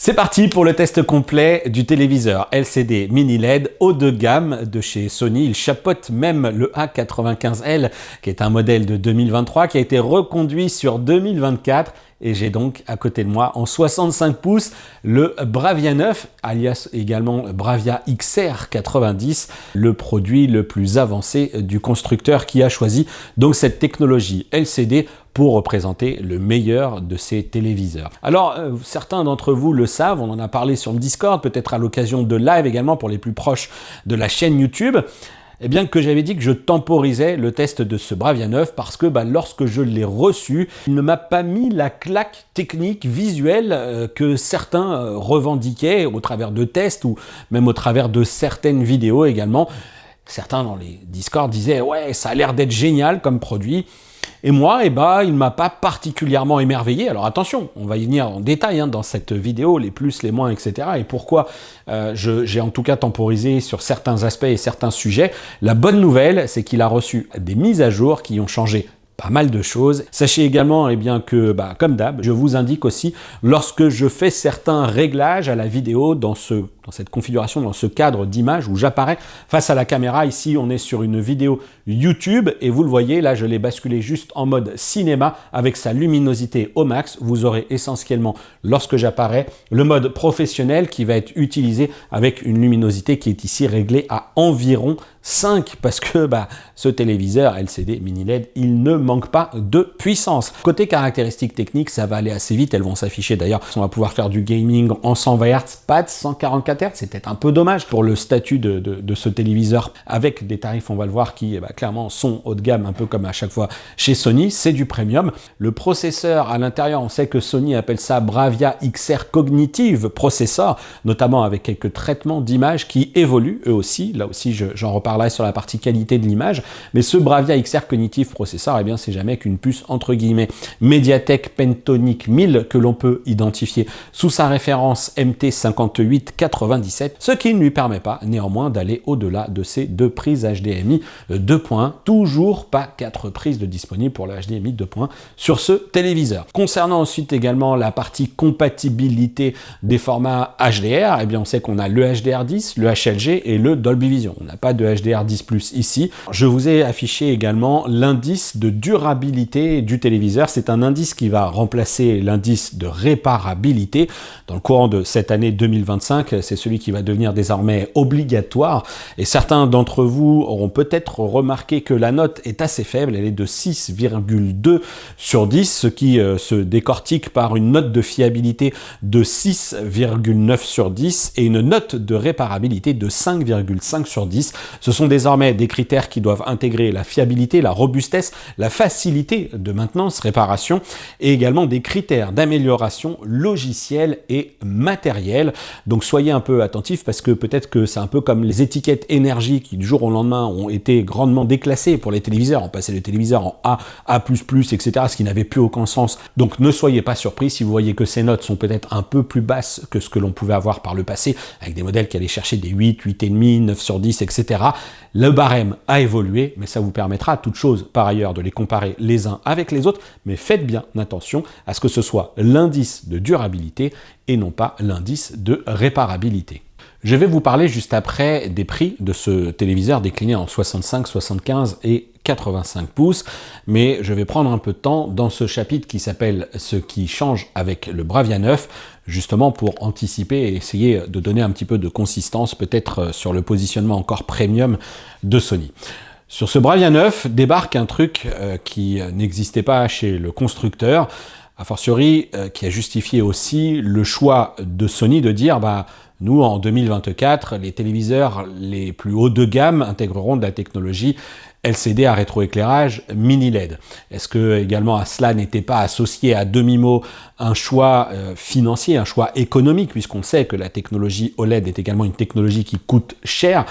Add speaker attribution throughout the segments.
Speaker 1: C'est parti pour le test complet du téléviseur LCD mini LED haut de gamme de chez Sony. Il chapeaute même le A95L qui est un modèle de 2023 qui a été reconduit sur 2024. Et j'ai donc à côté de moi en 65 pouces le Bravia 9, alias également Bravia XR 90, le produit le plus avancé du constructeur qui a choisi donc cette technologie LCD pour représenter le meilleur de ces téléviseurs. Alors, certains d'entre vous le savent, on en a parlé sur le Discord, peut-être à l'occasion de live également pour les plus proches de la chaîne YouTube. Eh bien que j'avais dit que je temporisais le test de ce Bravia 9 parce que lorsque je l'ai reçu, il ne m'a pas mis la claque technique, visuelle que certains revendiquaient au travers de tests ou même au travers de certaines vidéos également. Certains dans les Discord disaient « ouais, ça a l'air d'être génial comme produit ». Et moi, il ne m'a pas particulièrement émerveillé. Alors attention, on va y venir en détail dans cette vidéo, les plus, les moins, etc. Et pourquoi j'ai en tout cas temporisé sur certains aspects et certains sujets. La bonne nouvelle, c'est qu'il a reçu des mises à jour qui ont changé pas mal de choses. Sachez également que, comme d'hab, je vous indique aussi lorsque je fais certains réglages à la vidéo dans cette configuration, dans ce cadre d'image où j'apparais face à la caméra. Ici, on est sur une vidéo YouTube et vous le voyez, là, je l'ai basculé juste en mode cinéma avec sa luminosité au max. Vous aurez essentiellement, lorsque j'apparais, le mode professionnel qui va être utilisé avec une luminosité qui est ici réglée à environ 5 parce que ce téléviseur LCD mini LED, il ne manque pas de puissance. Côté caractéristiques techniques, ça va aller assez vite. Elles vont s'afficher d'ailleurs. On va pouvoir faire du gaming en 120 Hz, pas de 144 Hz. C'est peut-être un peu dommage pour le statut de ce téléviseur avec des tarifs, on va le voir, qui clairement sont haut de gamme, un peu comme à chaque fois chez Sony. C'est du premium. Le processeur à l'intérieur, on sait que Sony appelle ça Bravia XR Cognitive Processor, notamment avec quelques traitements d'image qui évoluent eux aussi. Là aussi, j'en reparlerai sur la partie qualité de l'image. Mais ce Bravia XR Cognitive Processor, c'est jamais qu'une puce entre guillemets Mediatek Pentonic 1000 que l'on peut identifier sous sa référence MT5897, ce qui ne lui permet pas néanmoins d'aller au-delà de ces deux prises HDMI 2 points. Toujours pas 4 prises de disponibles pour le HDMI 2 points sur ce téléviseur. Concernant ensuite également la partie compatibilité des formats HDR, on sait qu'on a le HDR10, le HLG et le Dolby Vision. On n'a pas de HDR10+ ici. Je vous ai affiché également l'indice de durabilité du téléviseur. C'est un indice qui va remplacer l'indice de réparabilité. Dans le courant de cette année 2025, c'est celui qui va devenir désormais obligatoire. Et certains d'entre vous auront peut-être remarqué que la note est assez faible. Elle est de 6,2 sur 10, ce qui se décortique par une note de fiabilité de 6,9 sur 10 et une note de réparabilité de 5,5 sur 10. Ce sont désormais des critères qui doivent intégrer la fiabilité, la robustesse, la facilité de maintenance, réparation et également des critères d'amélioration logicielle et matérielle. Donc soyez un peu attentifs parce que peut-être que c'est un peu comme les étiquettes énergie qui du jour au lendemain ont été grandement déclassées pour les téléviseurs. On passait les téléviseurs en A, A++, etc., ce qui n'avait plus aucun sens. Donc ne soyez pas surpris si vous voyez que ces notes sont peut-être un peu plus basses que ce que l'on pouvait avoir par le passé avec des modèles qui allaient chercher des 8, 8,5, 9 sur 10, etc. Le barème a évolué, mais ça vous permettra, toute chose par ailleurs, de les comparer les uns avec les autres, mais faites bien attention à ce que ce soit l'indice de durabilité et non pas l'indice de réparabilité. Je vais vous parler juste après des prix de ce téléviseur décliné en 65, 75 et 85 pouces, mais je vais prendre un peu de temps dans ce chapitre qui s'appelle « Ce qui change avec le Bravia 9 », justement pour anticiper et essayer de donner un petit peu de consistance peut-être sur le positionnement encore premium de Sony. Sur ce Bravia 9 débarque un truc qui n'existait pas chez le constructeur, a fortiori qui a justifié aussi le choix de Sony de dire nous, en 2024, les téléviseurs les plus hauts de gamme intégreront de la technologie LCD à rétroéclairage mini LED. Est-ce que également à cela n'était pas associé à demi-mot un choix financier, un choix économique, puisqu'on sait que la technologie OLED est également une technologie qui coûte cher?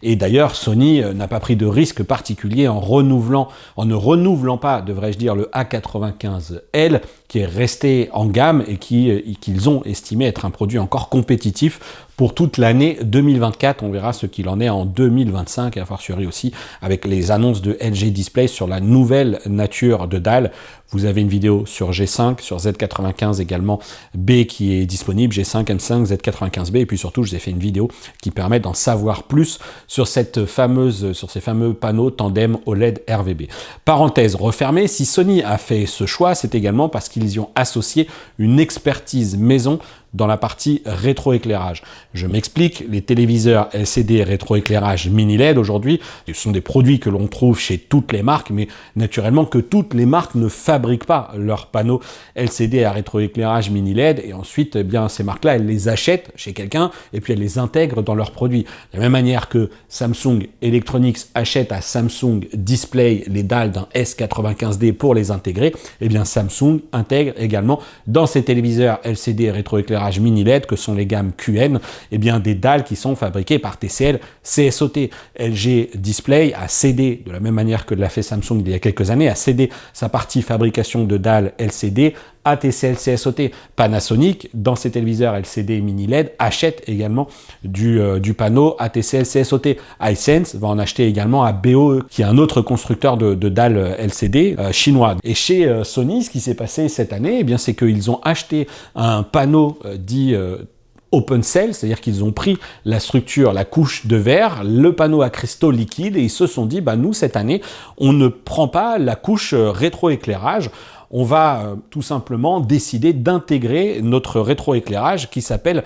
Speaker 1: Et d'ailleurs, Sony n'a pas pris de risque particulier en ne renouvelant pas, devrais-je dire, le A95L, qui est resté en gamme et qu'ils ont estimé être un produit encore compétitif pour toute l'année 2024. On verra ce qu'il en est en 2025, et a fortiori aussi avec les annonces de LG Display sur la nouvelle nature de dalle. Vous avez une vidéo sur G5, sur Z95 également B qui est disponible, G5, M5, Z95B, et puis surtout je vous ai fait une vidéo qui permet d'en savoir plus sur ces fameux panneaux tandem OLED RVB. Parenthèse refermée, si Sony a fait ce choix, c'est également parce qu'ils y ont associé une expertise maison dans la partie rétroéclairage. Je m'explique, les téléviseurs LCD rétroéclairage mini LED aujourd'hui, ce sont des produits que l'on trouve chez toutes les marques, mais naturellement que toutes les marques ne fabriquent pas leurs panneaux LCD à rétroéclairage mini LED, et ensuite, eh bien, ces marques-là, elles les achètent chez quelqu'un, et puis elles les intègrent dans leurs produits. De la même manière que Samsung Electronics achète à Samsung Display les dalles d'un S95D pour les intégrer, eh bien Samsung intègre également dans ses téléviseurs LCD rétroéclairage mini LED, que sont les gammes QN, eh bien des dalles qui sont fabriquées par TCL CSOT. LG Display a cédé, de la même manière que l'a fait Samsung il y a quelques années, a cédé sa partie fabrication de dalles LCD à TCL CSOT. Panasonic, dans ses téléviseurs LCD mini LED, achète également du panneau à TCL CSOT. Hisense va en acheter également à BOE, qui est un autre constructeur de dalles LCD chinois. Et chez Sony, ce qui s'est passé cette année, eh bien, c'est qu'ils ont acheté un panneau dit open cell, c'est-à-dire qu'ils ont pris la structure, la couche de verre, le panneau à cristaux liquides, et ils se sont dit, bah, nous, cette année, on ne prend pas la couche rétroéclairage, on va tout simplement décider d'intégrer notre rétroéclairage qui s'appelle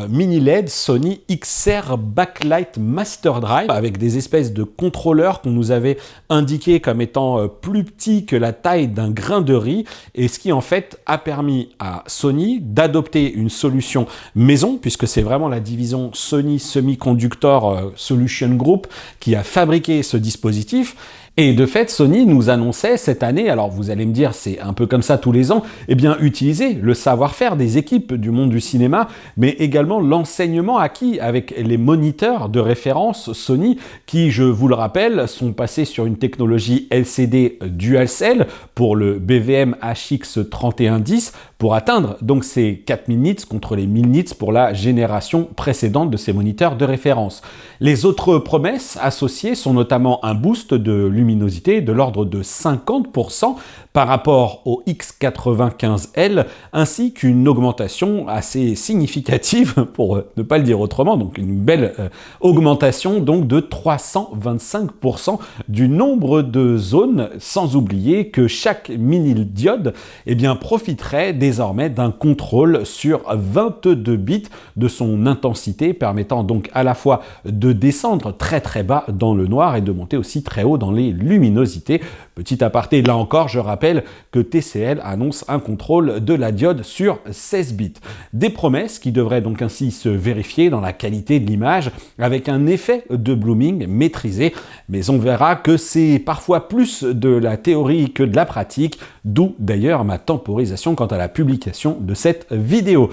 Speaker 1: Mini LED Sony XR Backlight Master Drive, avec des espèces de contrôleurs qu'on nous avait indiqués comme étant plus petits que la taille d'un grain de riz, et ce qui en fait a permis à Sony d'adopter une solution maison, puisque c'est vraiment la division Sony Semiconductor Solution Group qui a fabriqué ce dispositif. Et de fait, Sony nous annonçait cette année, alors vous allez me dire, c'est un peu comme ça tous les ans, eh bien utiliser le savoir-faire des équipes du monde du cinéma, mais également l'enseignement acquis avec les moniteurs de référence Sony, qui, je vous le rappelle, sont passés sur une technologie LCD DualCell pour le BVM HX3110, pour atteindre donc ces 4000 nits contre les 1000 nits pour la génération précédente de ces moniteurs de référence. Les autres promesses associées sont notamment un boost de luminosité de l'ordre de 50% par rapport au X95L, ainsi qu'une augmentation assez significative, pour ne pas le dire autrement, donc une belle augmentation donc de 325% du nombre de zones, sans oublier que chaque mini-diode eh bien, profiterait désormais d'un contrôle sur 22 bits de son intensité, permettant donc à la fois de descendre très très bas dans le noir et de monter aussi très haut dans les luminosités. Petit aparté, là encore, je rappelle que TCL annonce un contrôle de la diode sur 16 bits. Des promesses qui devraient donc ainsi se vérifier dans la qualité de l'image avec un effet de blooming maîtrisé, mais on verra que c'est parfois plus de la théorie que de la pratique, d'où d'ailleurs ma temporisation quant à la publication de cette vidéo.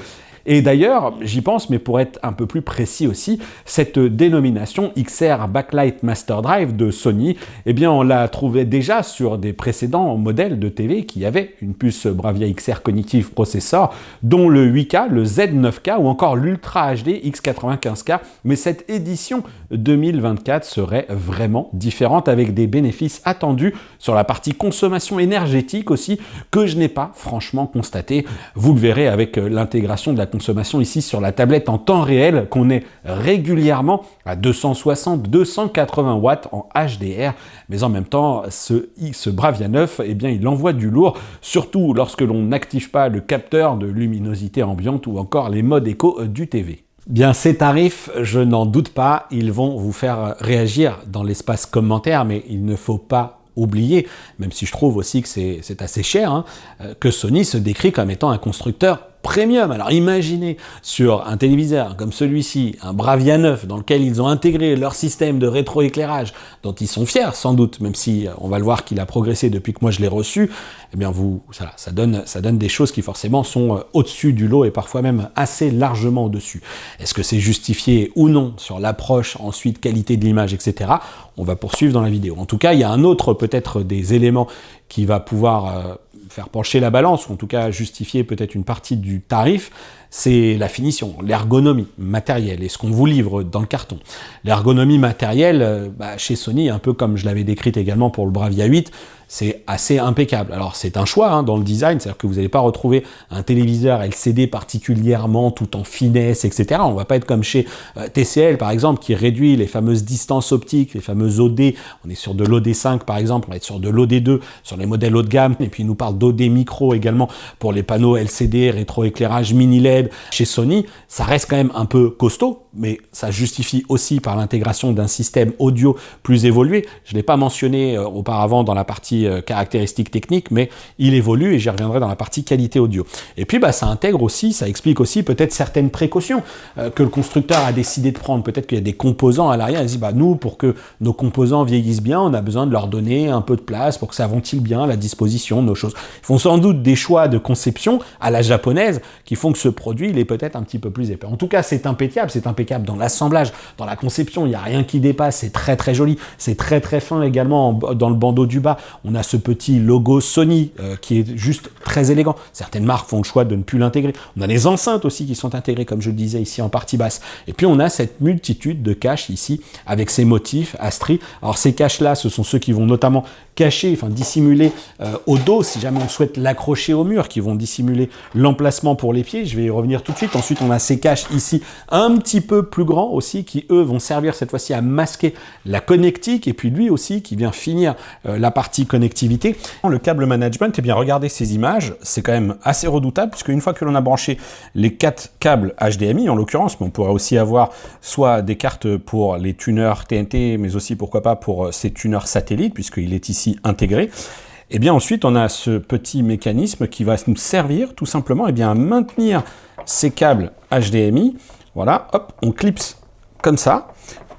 Speaker 1: Et d'ailleurs, j'y pense, mais pour être un peu plus précis aussi, cette dénomination XR Backlight Master Drive de Sony, eh bien on la trouvait déjà sur des précédents modèles de TV qui avaient une puce Bravia XR Cognitive Processor, dont le 8K, le Z9K ou encore l'Ultra HD X95K, mais cette édition 2024 serait vraiment différente avec des bénéfices attendus sur la partie consommation énergétique aussi, que je n'ai pas franchement constaté. Vous le verrez avec l'intégration de la consommation ici sur la tablette en temps réel, qu'on est régulièrement à 260-280 watts en HDR, mais en même temps, ce Bravia 9, eh bien, il envoie du lourd, surtout lorsque l'on n'active pas le capteur de luminosité ambiante ou encore les modes éco du TV. Bien, ces tarifs, je n'en doute pas, ils vont vous faire réagir dans l'espace commentaire, mais il ne faut pas oublier, même si je trouve aussi que c'est assez cher, hein, que Sony se décrit comme étant un constructeur premium. Alors imaginez sur un téléviseur comme celui-ci, un Bravia 9, dans lequel ils ont intégré leur système de rétroéclairage, dont ils sont fiers sans doute, même si on va le voir qu'il a progressé depuis que moi je l'ai reçu, eh bien ça donne des choses qui forcément sont au-dessus du lot et parfois même assez largement au-dessus. Est-ce que c'est justifié ou non sur l'approche, ensuite qualité de l'image, etc. On va poursuivre dans la vidéo. En tout cas, il y a un autre peut-être des éléments qui va pouvoir faire pencher la balance, ou en tout cas justifier peut-être une partie du tarif, c'est la finition, l'ergonomie matérielle et ce qu'on vous livre dans le carton. L'ergonomie matérielle, chez Sony, un peu comme je l'avais décrite également pour le Bravia 8, c'est assez impeccable. Alors c'est un choix dans le design, c'est-à-dire que vous n'allez pas retrouver un téléviseur LCD particulièrement tout en finesse, etc. On ne va pas être comme chez TCL par exemple, qui réduit les fameuses distances optiques, les fameuses OD. On est sur de l'OD5 par exemple, on va être sur de l'OD2 sur les modèles haut de gamme, et puis il nous parle d'OD micro également pour les panneaux LCD, rétroéclairage, mini LED. Chez Sony, ça reste quand même un peu costaud, mais ça justifie aussi par l'intégration d'un système audio plus évolué. Je ne l'ai pas mentionné auparavant dans la partie caractéristiques techniques, mais il évolue et j'y reviendrai dans la partie qualité audio. Et puis ça intègre aussi, ça explique aussi peut-être certaines précautions que le constructeur a décidé de prendre. Peut-être qu'il y a des composants à l'arrière, il dit nous, pour que nos composants vieillissent bien, on a besoin de leur donner un peu de place pour que ça ventile bien la disposition de nos choses. Ils font sans doute des choix de conception à la japonaise qui font que ce produit, il est peut-être un petit peu plus épais. En tout cas, c'est impeccable dans l'assemblage, dans la conception, il n'y a rien qui dépasse, c'est très très joli, c'est très très fin également dans le bandeau du bas. On a ce petit logo Sony qui est juste très élégant. Certaines marques font le choix de ne plus l'intégrer. On a les enceintes aussi qui sont intégrées, comme je le disais ici en partie basse. Et puis on a cette multitude de caches ici avec ces motifs Astri. Alors ces caches-là, ce sont ceux qui vont notamment cacher, enfin dissimuler au dos, si jamais on souhaite l'accrocher au mur, qui vont dissimuler l'emplacement pour les pieds. Je vais y revenir tout de suite. Ensuite, on a ces caches ici un petit peu plus grands aussi, qui eux vont servir cette fois-ci à masquer la connectique, et puis lui aussi qui vient finir la partie connectivité. Le câble management, eh bien regardez ces images, c'est quand même assez redoutable, puisque une fois que l'on a branché les 4 câbles HDMI en l'occurrence, mais on pourrait aussi avoir soit des cartes pour les tuners TNT, mais aussi pourquoi pas pour ces tuners satellites, puisqu'il est ici intégré. Et bien ensuite, on a ce petit mécanisme qui va nous servir tout simplement à maintenir ces câbles HDMI. Voilà, hop, on clipse comme ça.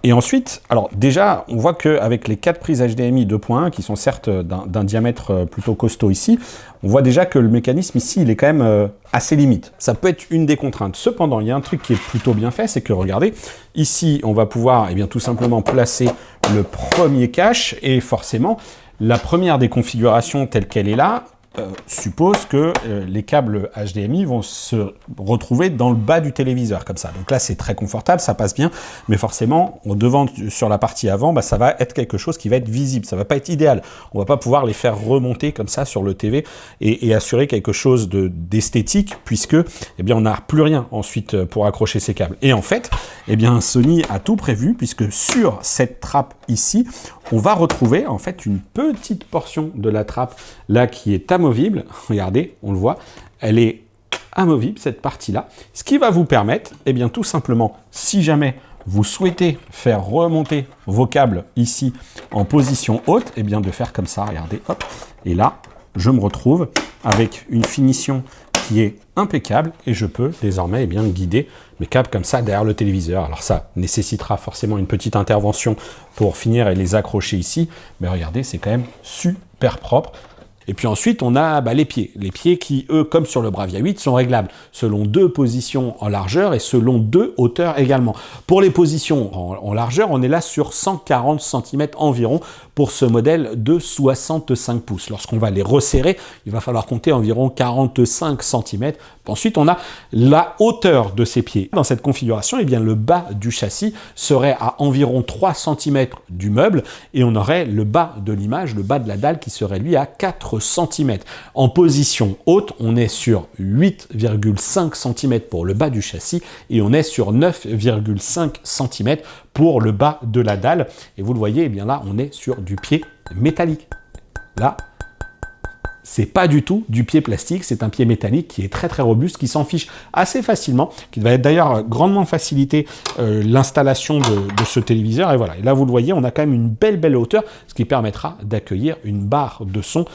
Speaker 1: Et ensuite, alors déjà, on voit qu'avec les 4 prises HDMI 2.1, qui sont certes d'un diamètre plutôt costaud ici, on voit déjà que le mécanisme ici, il est quand même assez limite. Ça peut être une des contraintes. Cependant, il y a un truc qui est plutôt bien fait, c'est que regardez, ici, on va pouvoir tout simplement placer le premier cache, et forcément, la première des configurations telle qu'elle est là, suppose que les câbles HDMI vont se retrouver dans le bas du téléviseur, comme ça. Donc là, c'est très confortable, ça passe bien, mais forcément, devant, sur la partie avant, ça va être quelque chose qui va être visible, ça va pas être idéal. On va pas pouvoir les faire remonter comme ça sur le TV et assurer quelque chose d'esthétique, puisque on n'a plus rien ensuite pour accrocher ces câbles. Et en fait, Sony a tout prévu, puisque sur cette trappe ici, on va retrouver en fait une petite portion de la trappe là qui est amovible. Regardez, on le voit, elle est amovible cette partie-là, ce qui va vous permettre, tout simplement, si jamais vous souhaitez faire remonter vos câbles ici en position haute, de faire comme ça, regardez, hop, et là, je me retrouve avec une finition qui est impeccable et je peux désormais guider mes câbles comme ça derrière le téléviseur. Alors ça nécessitera forcément une petite intervention pour finir et les accrocher ici, mais regardez, c'est quand même super propre. Et puis ensuite, on a les pieds. Les pieds qui, eux, comme sur le Bravia 8, sont réglables selon 2 positions en largeur et selon 2 hauteurs également. Pour les positions en largeur, on est là sur 140 cm environ pour ce modèle de 65 pouces. Lorsqu'on va les resserrer, il va falloir compter environ 45 cm. Ensuite, on a la hauteur de ces pieds. Dans cette configuration, le bas du châssis serait à environ 3 cm du meuble et on aurait le bas de l'image, le bas de la dalle qui serait lui à 4 cm. En position haute, on est sur 8,5 cm pour le bas du châssis et on est sur 9,5 cm pour le bas de la dalle. Et vous le voyez, là, on est sur du pied métallique. Là, c'est pas du tout du pied plastique, c'est un pied métallique qui est très très robuste, qui s'en fiche assez facilement, qui va d'ailleurs grandement faciliter l'installation de ce téléviseur. Et voilà, et là vous le voyez, on a quand même une belle hauteur, ce qui permettra d'accueillir une barre de son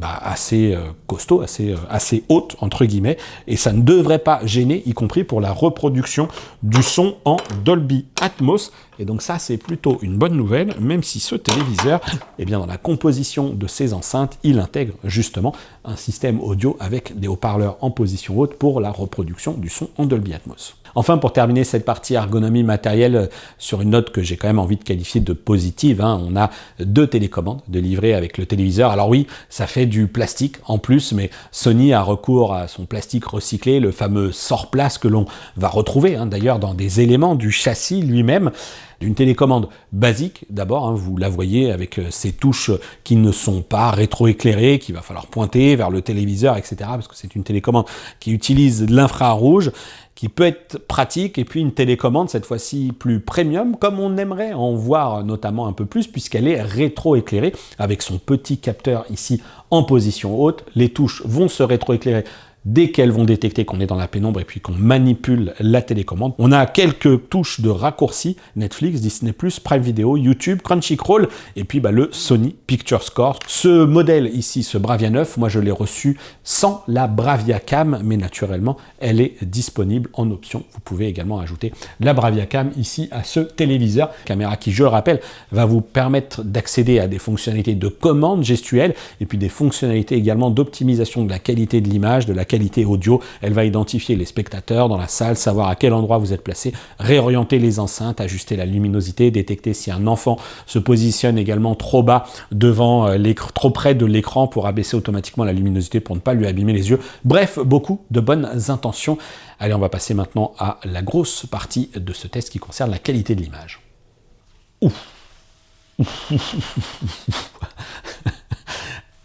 Speaker 1: assez costaud, assez haute, entre guillemets, et ça ne devrait pas gêner, y compris pour la reproduction du son en Dolby Atmos. Et donc ça, c'est plutôt une bonne nouvelle, même si ce téléviseur, eh bien, dans la composition de ses enceintes, il intègre justement un système audio avec des haut-parleurs en position haute pour la reproduction du son en Dolby Atmos. Enfin, pour terminer cette partie ergonomie matérielle sur une note que j'ai quand même envie de qualifier de positive, on a 2 télécommandes de livrer avec le téléviseur. Alors oui, ça fait du plastique en plus, mais Sony a recours à son plastique recyclé, le fameux sort-place que l'on va retrouver d'ailleurs dans des éléments du châssis lui-même. D'une télécommande basique, d'abord, vous la voyez avec ces touches qui ne sont pas rétroéclairées, qu'il va falloir pointer vers le téléviseur, etc. Parce que c'est une télécommande qui utilise l'infrarouge, qui peut être pratique, et puis une télécommande cette fois-ci plus premium, comme on aimerait en voir notamment un peu plus, puisqu'elle est rétroéclairée, avec son petit capteur ici en position haute. Les touches vont se rétroéclairer dès qu'elles vont détecter qu'on est dans la pénombre et puis qu'on manipule la télécommande. On a quelques touches de raccourci, Netflix, Disney+, Prime Video, YouTube, Crunchyroll, et puis le Sony Picture Score. Ce modèle ici, ce Bravia 9, moi je l'ai reçu sans la Bravia Cam, mais naturellement, elle est disponible en option. Vous pouvez également ajouter la Bravia Cam ici à ce téléviseur. Caméra qui, je le rappelle, va vous permettre d'accéder à des fonctionnalités de commande gestuelle et puis des fonctionnalités également d'optimisation de la qualité de l'image, de la qualité audio. Elle va identifier les spectateurs dans la salle, savoir à quel endroit vous êtes placé, réorienter les enceintes, ajuster la luminosité, détecter si un enfant se positionne également trop bas devant l'écran, trop près de l'écran, pour abaisser automatiquement la luminosité pour ne pas lui abîmer les yeux. Bref, beaucoup de bonnes intentions. Allez, on va passer maintenant à la grosse partie de ce test qui concerne la qualité de l'image.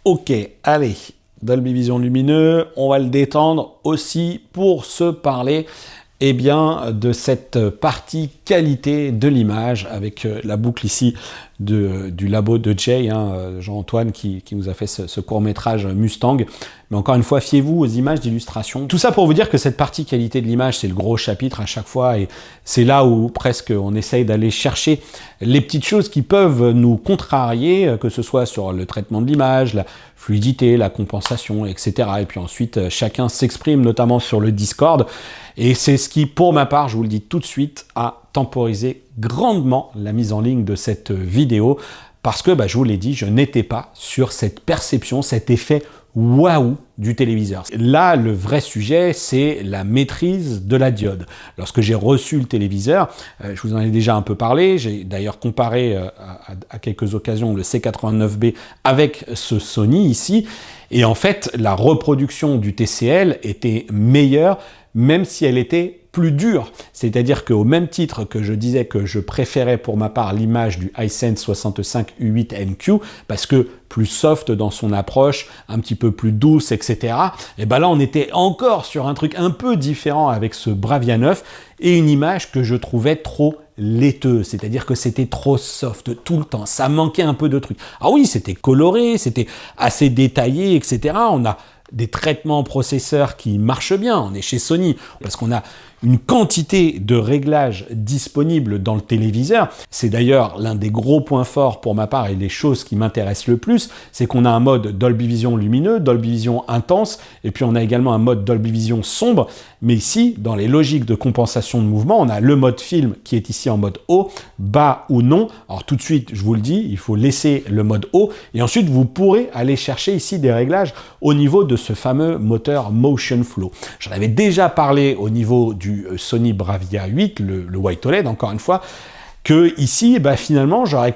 Speaker 1: Ok, allez. Dolby Vision lumineux, on va le détendre aussi pour se parler de cette partie qualité de l'image avec la boucle ici du labo de Jay, Jean-Antoine qui nous a fait ce court-métrage Mustang. Mais encore une fois, fiez-vous aux images d'illustration. Tout ça pour vous dire que cette partie qualité de l'image, c'est le gros chapitre à chaque fois, et c'est là où presque on essaye d'aller chercher les petites choses qui peuvent nous contrarier, que ce soit sur le traitement de l'image, la fluidité, la compensation, etc. Et puis ensuite, chacun s'exprime, notamment sur le Discord. Et c'est ce qui, pour ma part, je vous le dis tout de suite, a temporisé grandement la mise en ligne de cette vidéo, parce que, je vous l'ai dit, je n'étais pas sur cette perception, cet effet waouh du téléviseur. Là, le vrai sujet, c'est la maîtrise de la diode. Lorsque j'ai reçu le téléviseur, je vous en ai déjà un peu parlé, j'ai d'ailleurs comparé à quelques occasions le C89B avec ce Sony ici, et en fait, la reproduction du TCL était meilleure, même si elle était plus dure. C'est-à-dire qu'au même titre que je disais que je préférais pour ma part l'image du Hisense 65 U8NQ, parce que plus soft dans son approche, un petit peu plus douce, etc. Et là, on était encore sur un truc un peu différent avec ce Bravia 9, et une image que je trouvais trop laiteuse, c'est-à-dire que c'était trop soft tout le temps, ça manquait un peu de trucs. Ah oui, c'était coloré, c'était assez détaillé, etc. On a des traitements processeurs qui marchent bien, on est chez Sony, parce qu'on a une quantité de réglages disponibles dans le téléviseur. C'est d'ailleurs l'un des gros points forts pour ma part et les choses qui m'intéressent le plus, c'est qu'on a un mode Dolby Vision lumineux, Dolby Vision intense, et puis on a également un mode Dolby Vision sombre. Mais ici, dans les logiques de compensation de mouvement, on a le mode film qui est ici en mode haut, bas ou non. Alors tout de suite, je vous le dis, il faut laisser le mode haut, et ensuite vous pourrez aller chercher ici des réglages au niveau de ce fameux moteur Motion Flow. J'en avais déjà parlé au niveau du Sony Bravia 8, le White OLED, encore une fois, que ici, finalement, j'aurais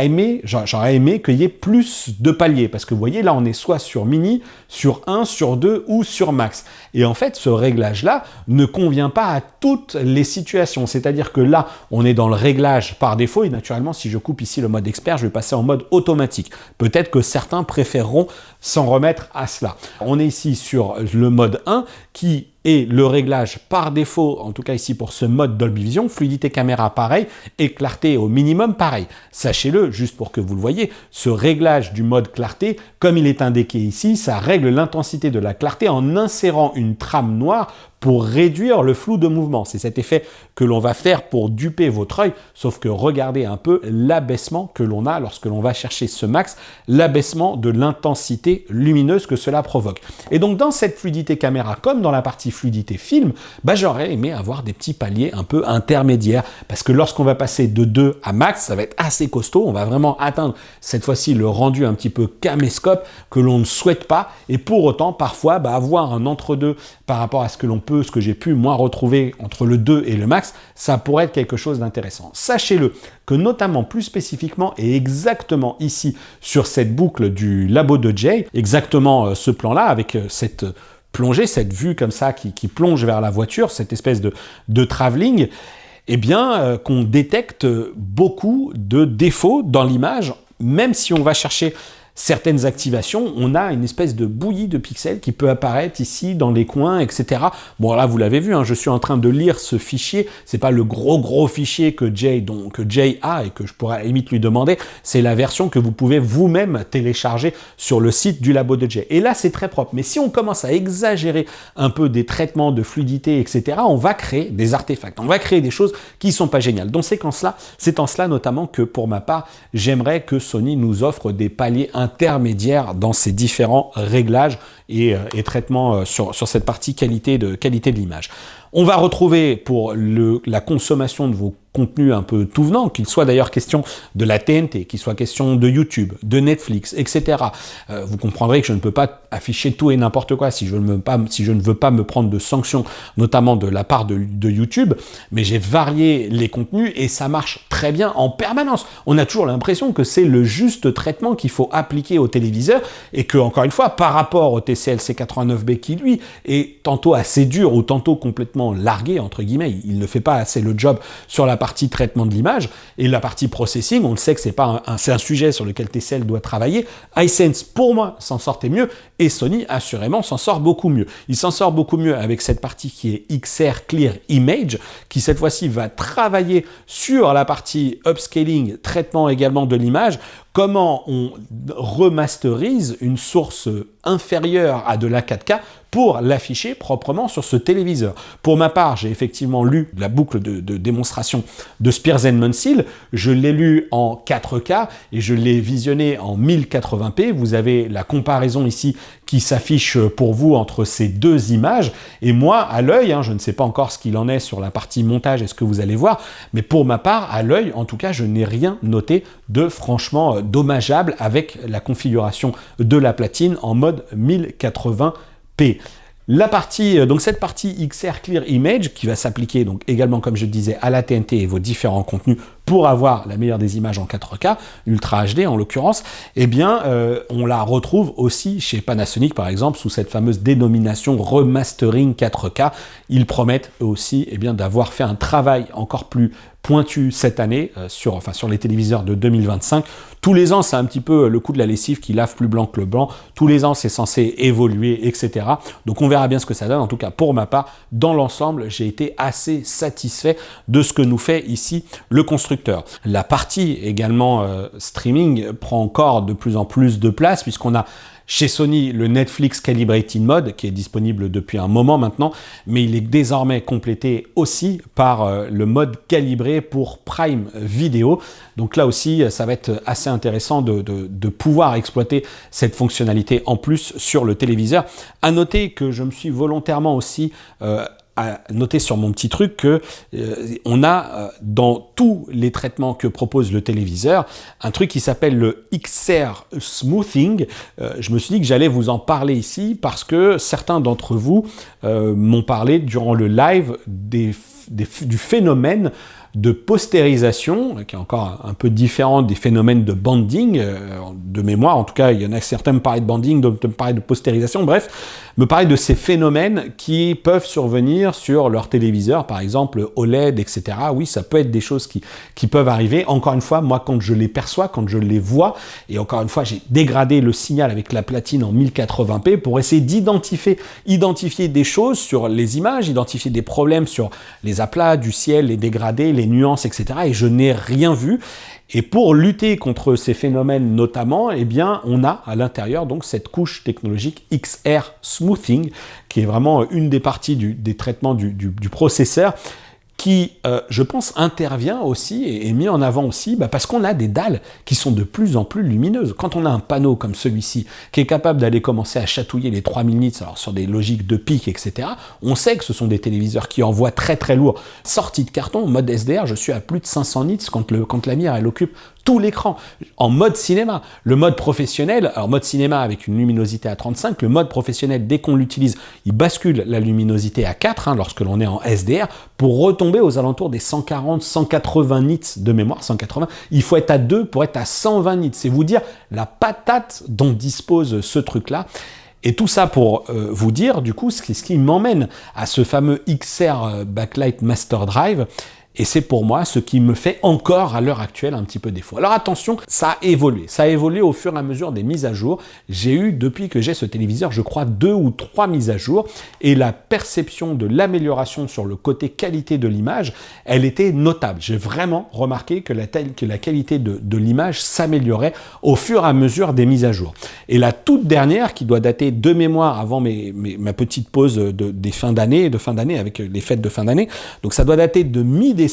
Speaker 1: aimé qu'il y ait plus de paliers, parce que vous voyez, là, on est soit sur mini, sur 1, sur 2 ou sur max. Et en fait, ce réglage-là ne convient pas à toutes les situations, c'est-à-dire que là, on est dans le réglage par défaut, et naturellement, si je coupe ici le mode expert, je vais passer en mode automatique. Peut-être que certains préféreront s'en remettre à cela. On est ici sur le mode 1, qui est le réglage par défaut, en tout cas ici pour ce mode Dolby Vision, fluidité caméra pareil, et clarté au minimum pareil. Sachez-le, juste pour que vous le voyez, ce réglage du mode clarté, comme il est indiqué ici, ça règle l'intensité de la clarté en insérant une trame noire pour réduire le flou de mouvement. C'est cet effet que l'on va faire pour duper votre œil, sauf que regardez un peu l'abaissement que l'on a lorsque l'on va chercher ce max, l'abaissement de l'intensité lumineuse que cela provoque. Et donc dans cette fluidité caméra, comme dans la partie fluidité film, j'aurais aimé avoir des petits paliers un peu intermédiaires, parce que lorsqu'on va passer de 2 à max, ça va être assez costaud, on va vraiment atteindre cette fois-ci le rendu un petit peu caméscope que l'on ne souhaite pas, et pour autant parfois avoir un entre-deux par rapport à ce que j'ai pu moi retrouver entre le 2 et le max, ça pourrait être quelque chose d'intéressant. Sachez-le que notamment plus spécifiquement et exactement ici sur cette boucle du labo de Jay, exactement ce plan-là avec cette plongée, cette vue comme ça qui plonge vers la voiture, cette espèce de travelling, eh bien qu'on détecte beaucoup de défauts dans l'image, même si on va chercher certaines activations, on a une espèce de bouillie de pixels qui peut apparaître ici dans les coins, etc. Bon là vous l'avez vu, je suis en train de lire ce fichier, c'est pas le gros fichier que Jay a et que je pourrais à la limite lui demander, c'est la version que vous pouvez vous-même télécharger sur le site du labo de Jay. Et là c'est très propre, mais si on commence à exagérer un peu des traitements de fluidité, etc., on va créer des artefacts, on va créer des choses qui sont pas géniales. Donc c'est en cela notamment que pour ma part, j'aimerais que Sony nous offre des paliers intermédiaire dans ces différents réglages et traitements sur cette partie qualité de l'image. On va retrouver pour la consommation de vos contenus un peu tout venant, qu'il soit d'ailleurs question de la TNT, qu'il soit question de YouTube, de Netflix, etc. Vous comprendrez que je ne peux pas afficher tout et n'importe quoi si je ne veux pas me prendre de sanctions, notamment de la part de YouTube, mais j'ai varié les contenus et ça marche très bien en permanence. On a toujours l'impression que c'est le juste traitement qu'il faut appliquer au téléviseur et que, encore une fois, par rapport au TCL C89B qui, lui, est tantôt assez dur ou tantôt complètement largué, entre guillemets, il ne fait pas assez le job sur la partie traitement de l'image et la partie processing, on le sait que c'est un sujet sur lequel TCL doit travailler. Hisense, pour moi, s'en sortait mieux et Sony, assurément, s'en sort beaucoup mieux. Il s'en sort beaucoup mieux avec cette partie qui est XR Clear Image, qui cette fois-ci va travailler sur la partie upscaling, traitement également de l'image, comment on remasterise une source inférieure à de la 4K pour l'afficher proprement sur ce téléviseur. Pour ma part, j'ai effectivement lu la boucle de démonstration de Spears & Munsil, je l'ai lu en 4K et je l'ai visionné en 1080p. Vous avez la comparaison ici qui s'affiche pour vous entre ces deux images. Et moi, à l'œil, je ne sais pas encore ce qu'il en est sur la partie montage et ce que vous allez voir, mais pour ma part, à l'œil, en tout cas, je n'ai rien noté de franchement dommageable avec la configuration de la platine en mode 1080p. Donc cette partie XR Clear Image qui va s'appliquer donc également, comme je le disais, à la TNT et vos différents contenus pour avoir la meilleure des images en 4K, Ultra HD en l'occurrence, eh bien on la retrouve aussi chez Panasonic par exemple sous cette fameuse dénomination Remastering 4K. Ils promettent aussi d'avoir fait un travail encore plus pointu cette année sur les téléviseurs de 2025. Tous les ans, c'est un petit peu le coup de la lessive qui lave plus blanc que le blanc. Tous les ans, c'est censé évoluer, etc. Donc on verra bien ce que ça donne. En tout cas, pour ma part, dans l'ensemble, j'ai été assez satisfait de ce que nous fait ici le constructeur. La partie également streaming prend encore de plus en plus de place puisqu'on a chez Sony le Netflix Calibrated Mode qui est disponible depuis un moment maintenant, mais il est désormais complété aussi par le mode calibré pour Prime Video. Donc là aussi, ça va être assez intéressant de pouvoir exploiter cette fonctionnalité en plus sur le téléviseur. À noter que je me suis volontairement aussi à noter sur mon petit truc que on a dans tous les traitements que propose le téléviseur un truc qui s'appelle le XR Smoothing. Je me suis dit que j'allais vous en parler ici parce que certains d'entre vous m'ont parlé durant le live du phénomène de postérisation, qui est encore un peu différent des phénomènes de banding, de mémoire, en tout cas, il y en a certains me parlaient de banding, d'autres me parlaient de postérisation, bref, me parlaient de ces phénomènes qui peuvent survenir sur leur téléviseur, par exemple OLED, etc. Oui, ça peut être des choses qui peuvent arriver. Encore une fois, moi, quand je les perçois, quand je les vois, et encore une fois, j'ai dégradé le signal avec la platine en 1080p pour essayer d'identifier des choses sur les images, identifier des problèmes sur les aplats du ciel, les dégradés, les les nuances, etc. Et je n'ai rien vu. Et pour lutter contre ces phénomènes notamment, eh bien, on a à l'intérieur donc cette couche technologique XR Smoothing, qui est vraiment une des parties des traitements du processeur, qui, je pense, intervient aussi et est mis en avant aussi parce qu'on a des dalles qui sont de plus en plus lumineuses. Quand on a un panneau comme celui-ci, qui est capable d'aller commencer à chatouiller les 3000 nits, alors sur des logiques de pic, etc., on sait que ce sont des téléviseurs qui envoient très très lourd. Sortie de carton, en mode SDR, je suis à plus de 500 nits quand la mire, elle occupe tout l'écran, en mode cinéma. Le mode professionnel, alors mode cinéma avec une luminosité à 35, le mode professionnel, dès qu'on l'utilise, il bascule la luminosité à 4, lorsque l'on est en SDR, pour retomber aux alentours des 140, 180 nits de mémoire, 180. Il faut être à 2 pour être à 120 nits. C'est vous dire la patate dont dispose ce truc-là. Et tout ça pour vous dire, du coup, ce qui m'emmène à ce fameux XR Backlight Master Drive. Et c'est pour moi ce qui me fait encore à l'heure actuelle un petit peu défaut. Alors attention, ça a évolué. Ça a évolué au fur et à mesure des mises à jour. J'ai eu, depuis que j'ai ce téléviseur, je crois 2 ou 3 mises à jour. Et la perception de l'amélioration sur le côté qualité de l'image, elle était notable. J'ai vraiment remarqué que la qualité de l'image s'améliorait au fur et à mesure des mises à jour. Et la toute dernière, qui doit dater de mémoire avant ma petite pause de fin d'année avec les fêtes de fin d'année, donc ça doit dater de mi-décembre.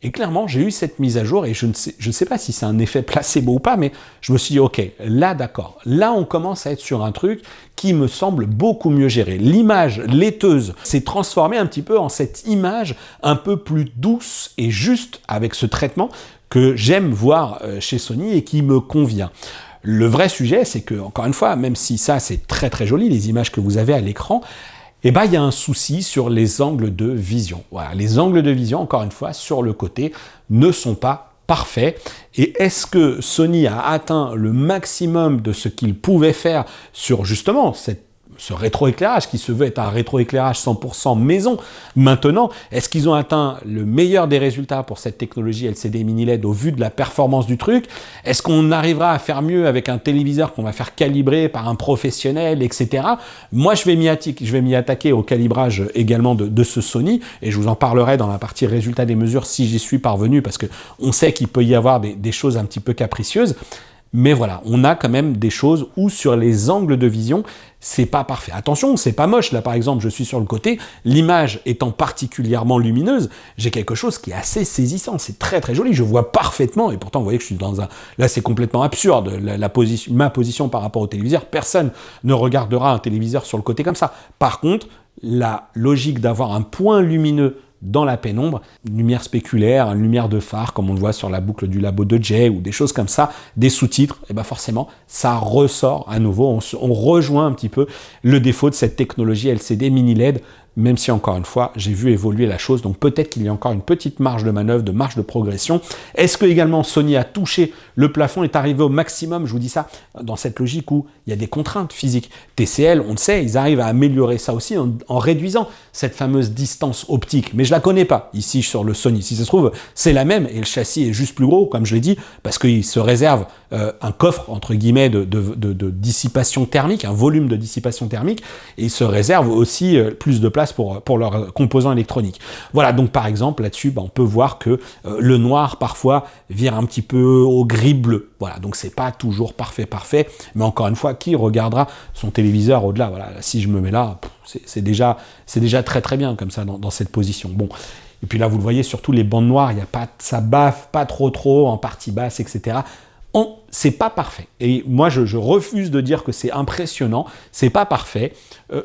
Speaker 1: Et clairement, j'ai eu cette mise à jour et je ne sais pas si c'est un effet placebo ou pas, mais je me suis dit, ok, là d'accord, là on commence à être sur un truc qui me semble beaucoup mieux géré. L'image laiteuse s'est transformée un petit peu en cette image un peu plus douce et juste avec ce traitement que j'aime voir chez Sony et qui me convient. Le vrai sujet, c'est que, encore une fois, même si ça c'est très très joli, les images que vous avez à l'écran, eh ben, il y a un souci sur les angles de vision. Voilà, les angles de vision, encore une fois, sur le côté, ne sont pas parfaits. Et est-ce que Sony a atteint le maximum de ce qu'il pouvait faire sur justement ce rétroéclairage qui se veut être un rétroéclairage 100% maison? Maintenant, est-ce qu'ils ont atteint le meilleur des résultats pour cette technologie LCD mini LED au vu de la performance du truc? Est-ce qu'on arrivera à faire mieux avec un téléviseur qu'on va faire calibrer par un professionnel, etc. Moi, je vais m'y attaquer au calibrage également de ce Sony, et je vous en parlerai dans la partie résultats des mesures si j'y suis parvenu, parce que on sait qu'il peut y avoir des choses un petit peu capricieuses. Mais voilà, on a quand même des choses où sur les angles de vision, c'est pas parfait. Attention, c'est pas moche. Là, par exemple, je suis sur le côté, l'image étant particulièrement lumineuse, j'ai quelque chose qui est assez saisissant. C'est très très joli. Je vois parfaitement, et pourtant, vous voyez que je suis dans un... Là, c'est complètement absurde. Ma position par rapport au téléviseur, personne ne regardera un téléviseur sur le côté comme ça. Par contre, la logique d'avoir un point lumineux dans la pénombre, une lumière spéculaire, une lumière de phare, comme on le voit sur la boucle du labo de Jay, ou des choses comme ça, des sous-titres, et ben forcément, ça ressort à nouveau, on rejoint un petit peu le défaut de cette technologie LCD mini LED, même si encore une fois, j'ai vu évoluer la chose, donc peut-être qu'il y a encore une petite marge de manœuvre, de marge de progression. Est-ce que également Sony a touché le plafond, est arrivé au maximum? Je vous dis ça dans cette logique où il y a des contraintes physiques. TCL, on le sait, ils arrivent à améliorer ça aussi en réduisant cette fameuse distance optique, mais je la connais pas ici sur le Sony. Si ça se trouve, c'est la même et le châssis est juste plus gros, comme je l'ai dit, parce qu'il se réserve un coffre, entre guillemets, de dissipation thermique, un volume de dissipation thermique, et il se réserve aussi plus de place pour leurs composants électroniques. Voilà, donc par exemple, là-dessus, on peut voir que le noir, parfois, vire un petit peu au gris-bleu. Voilà, donc c'est pas toujours parfait, mais encore une fois, qui regardera son téléviseur au-delà? Voilà, si je me mets là, c'est déjà très très bien comme ça dans cette position. Bon. Et puis là, vous le voyez, surtout les bandes noires, il y a pas, ça baffe pas trop en partie basse, etc. C'est pas parfait. Et moi, je refuse de dire que c'est impressionnant. C'est pas parfait.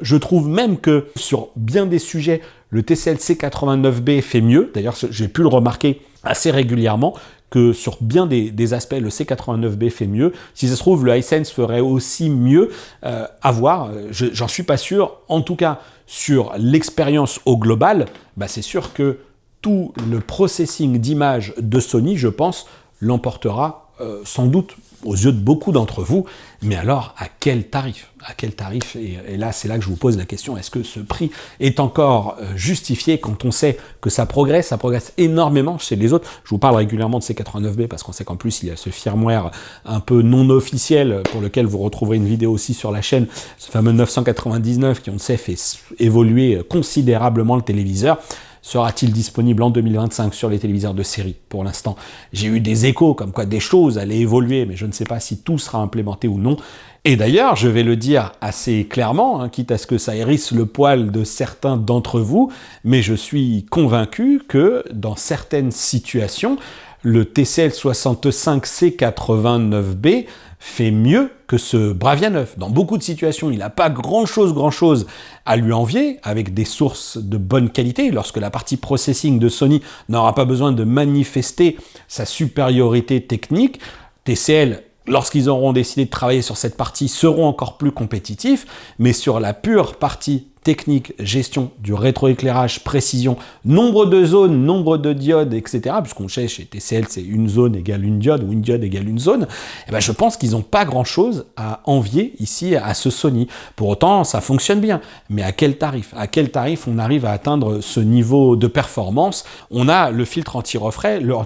Speaker 1: Je trouve même que sur bien des sujets, le TCL C89B fait mieux. D'ailleurs, j'ai pu le remarquer assez régulièrement que sur bien des aspects, le C89B fait mieux. Si ça se trouve, le Hisense ferait aussi mieux. À voir. J'en suis pas sûr. En tout cas, sur l'expérience au global, c'est sûr que tout le processing d'image de Sony, je pense, l'emportera sans doute aux yeux de beaucoup d'entre vous, mais alors à quel tarif? À quel tarif? Et là, c'est là que je vous pose la question, est-ce que ce prix est encore justifié quand on sait que ça progresse énormément chez les autres? Je vous parle régulièrement de C89B parce qu'on sait qu'en plus, il y a ce firmware un peu non officiel pour lequel vous retrouverez une vidéo aussi sur la chaîne, ce fameux 999 qui, on le sait, fait évoluer considérablement le téléviseur. Sera-t-il disponible en 2025 sur les téléviseurs de série? Pour l'instant, j'ai eu des échos comme quoi des choses allaient évoluer, mais je ne sais pas si tout sera implémenté ou non. Et d'ailleurs, je vais le dire assez clairement, quitte à ce que ça hérisse le poil de certains d'entre vous, mais je suis convaincu que dans certaines situations, le TCL 65C89B fait mieux que ce Bravia 9. Dans beaucoup de situations, il n'a pas grand-chose à lui envier, avec des sources de bonne qualité, lorsque la partie processing de Sony n'aura pas besoin de manifester sa supériorité technique. TCL, lorsqu'ils auront décidé de travailler sur cette partie, seront encore plus compétitifs, mais sur la pure partie technique, gestion du rétroéclairage, précision, nombre de zones, nombre de diodes, etc., puisqu'on sait chez TCL, c'est une zone égale une diode, ou une diode égale une zone, et ben je pense qu'ils n'ont pas grand-chose à envier ici à ce Sony. Pour autant, ça fonctionne bien, mais à quel tarif? À quel tarif on arrive à atteindre ce niveau de performance? On a le filtre anti-reflet, le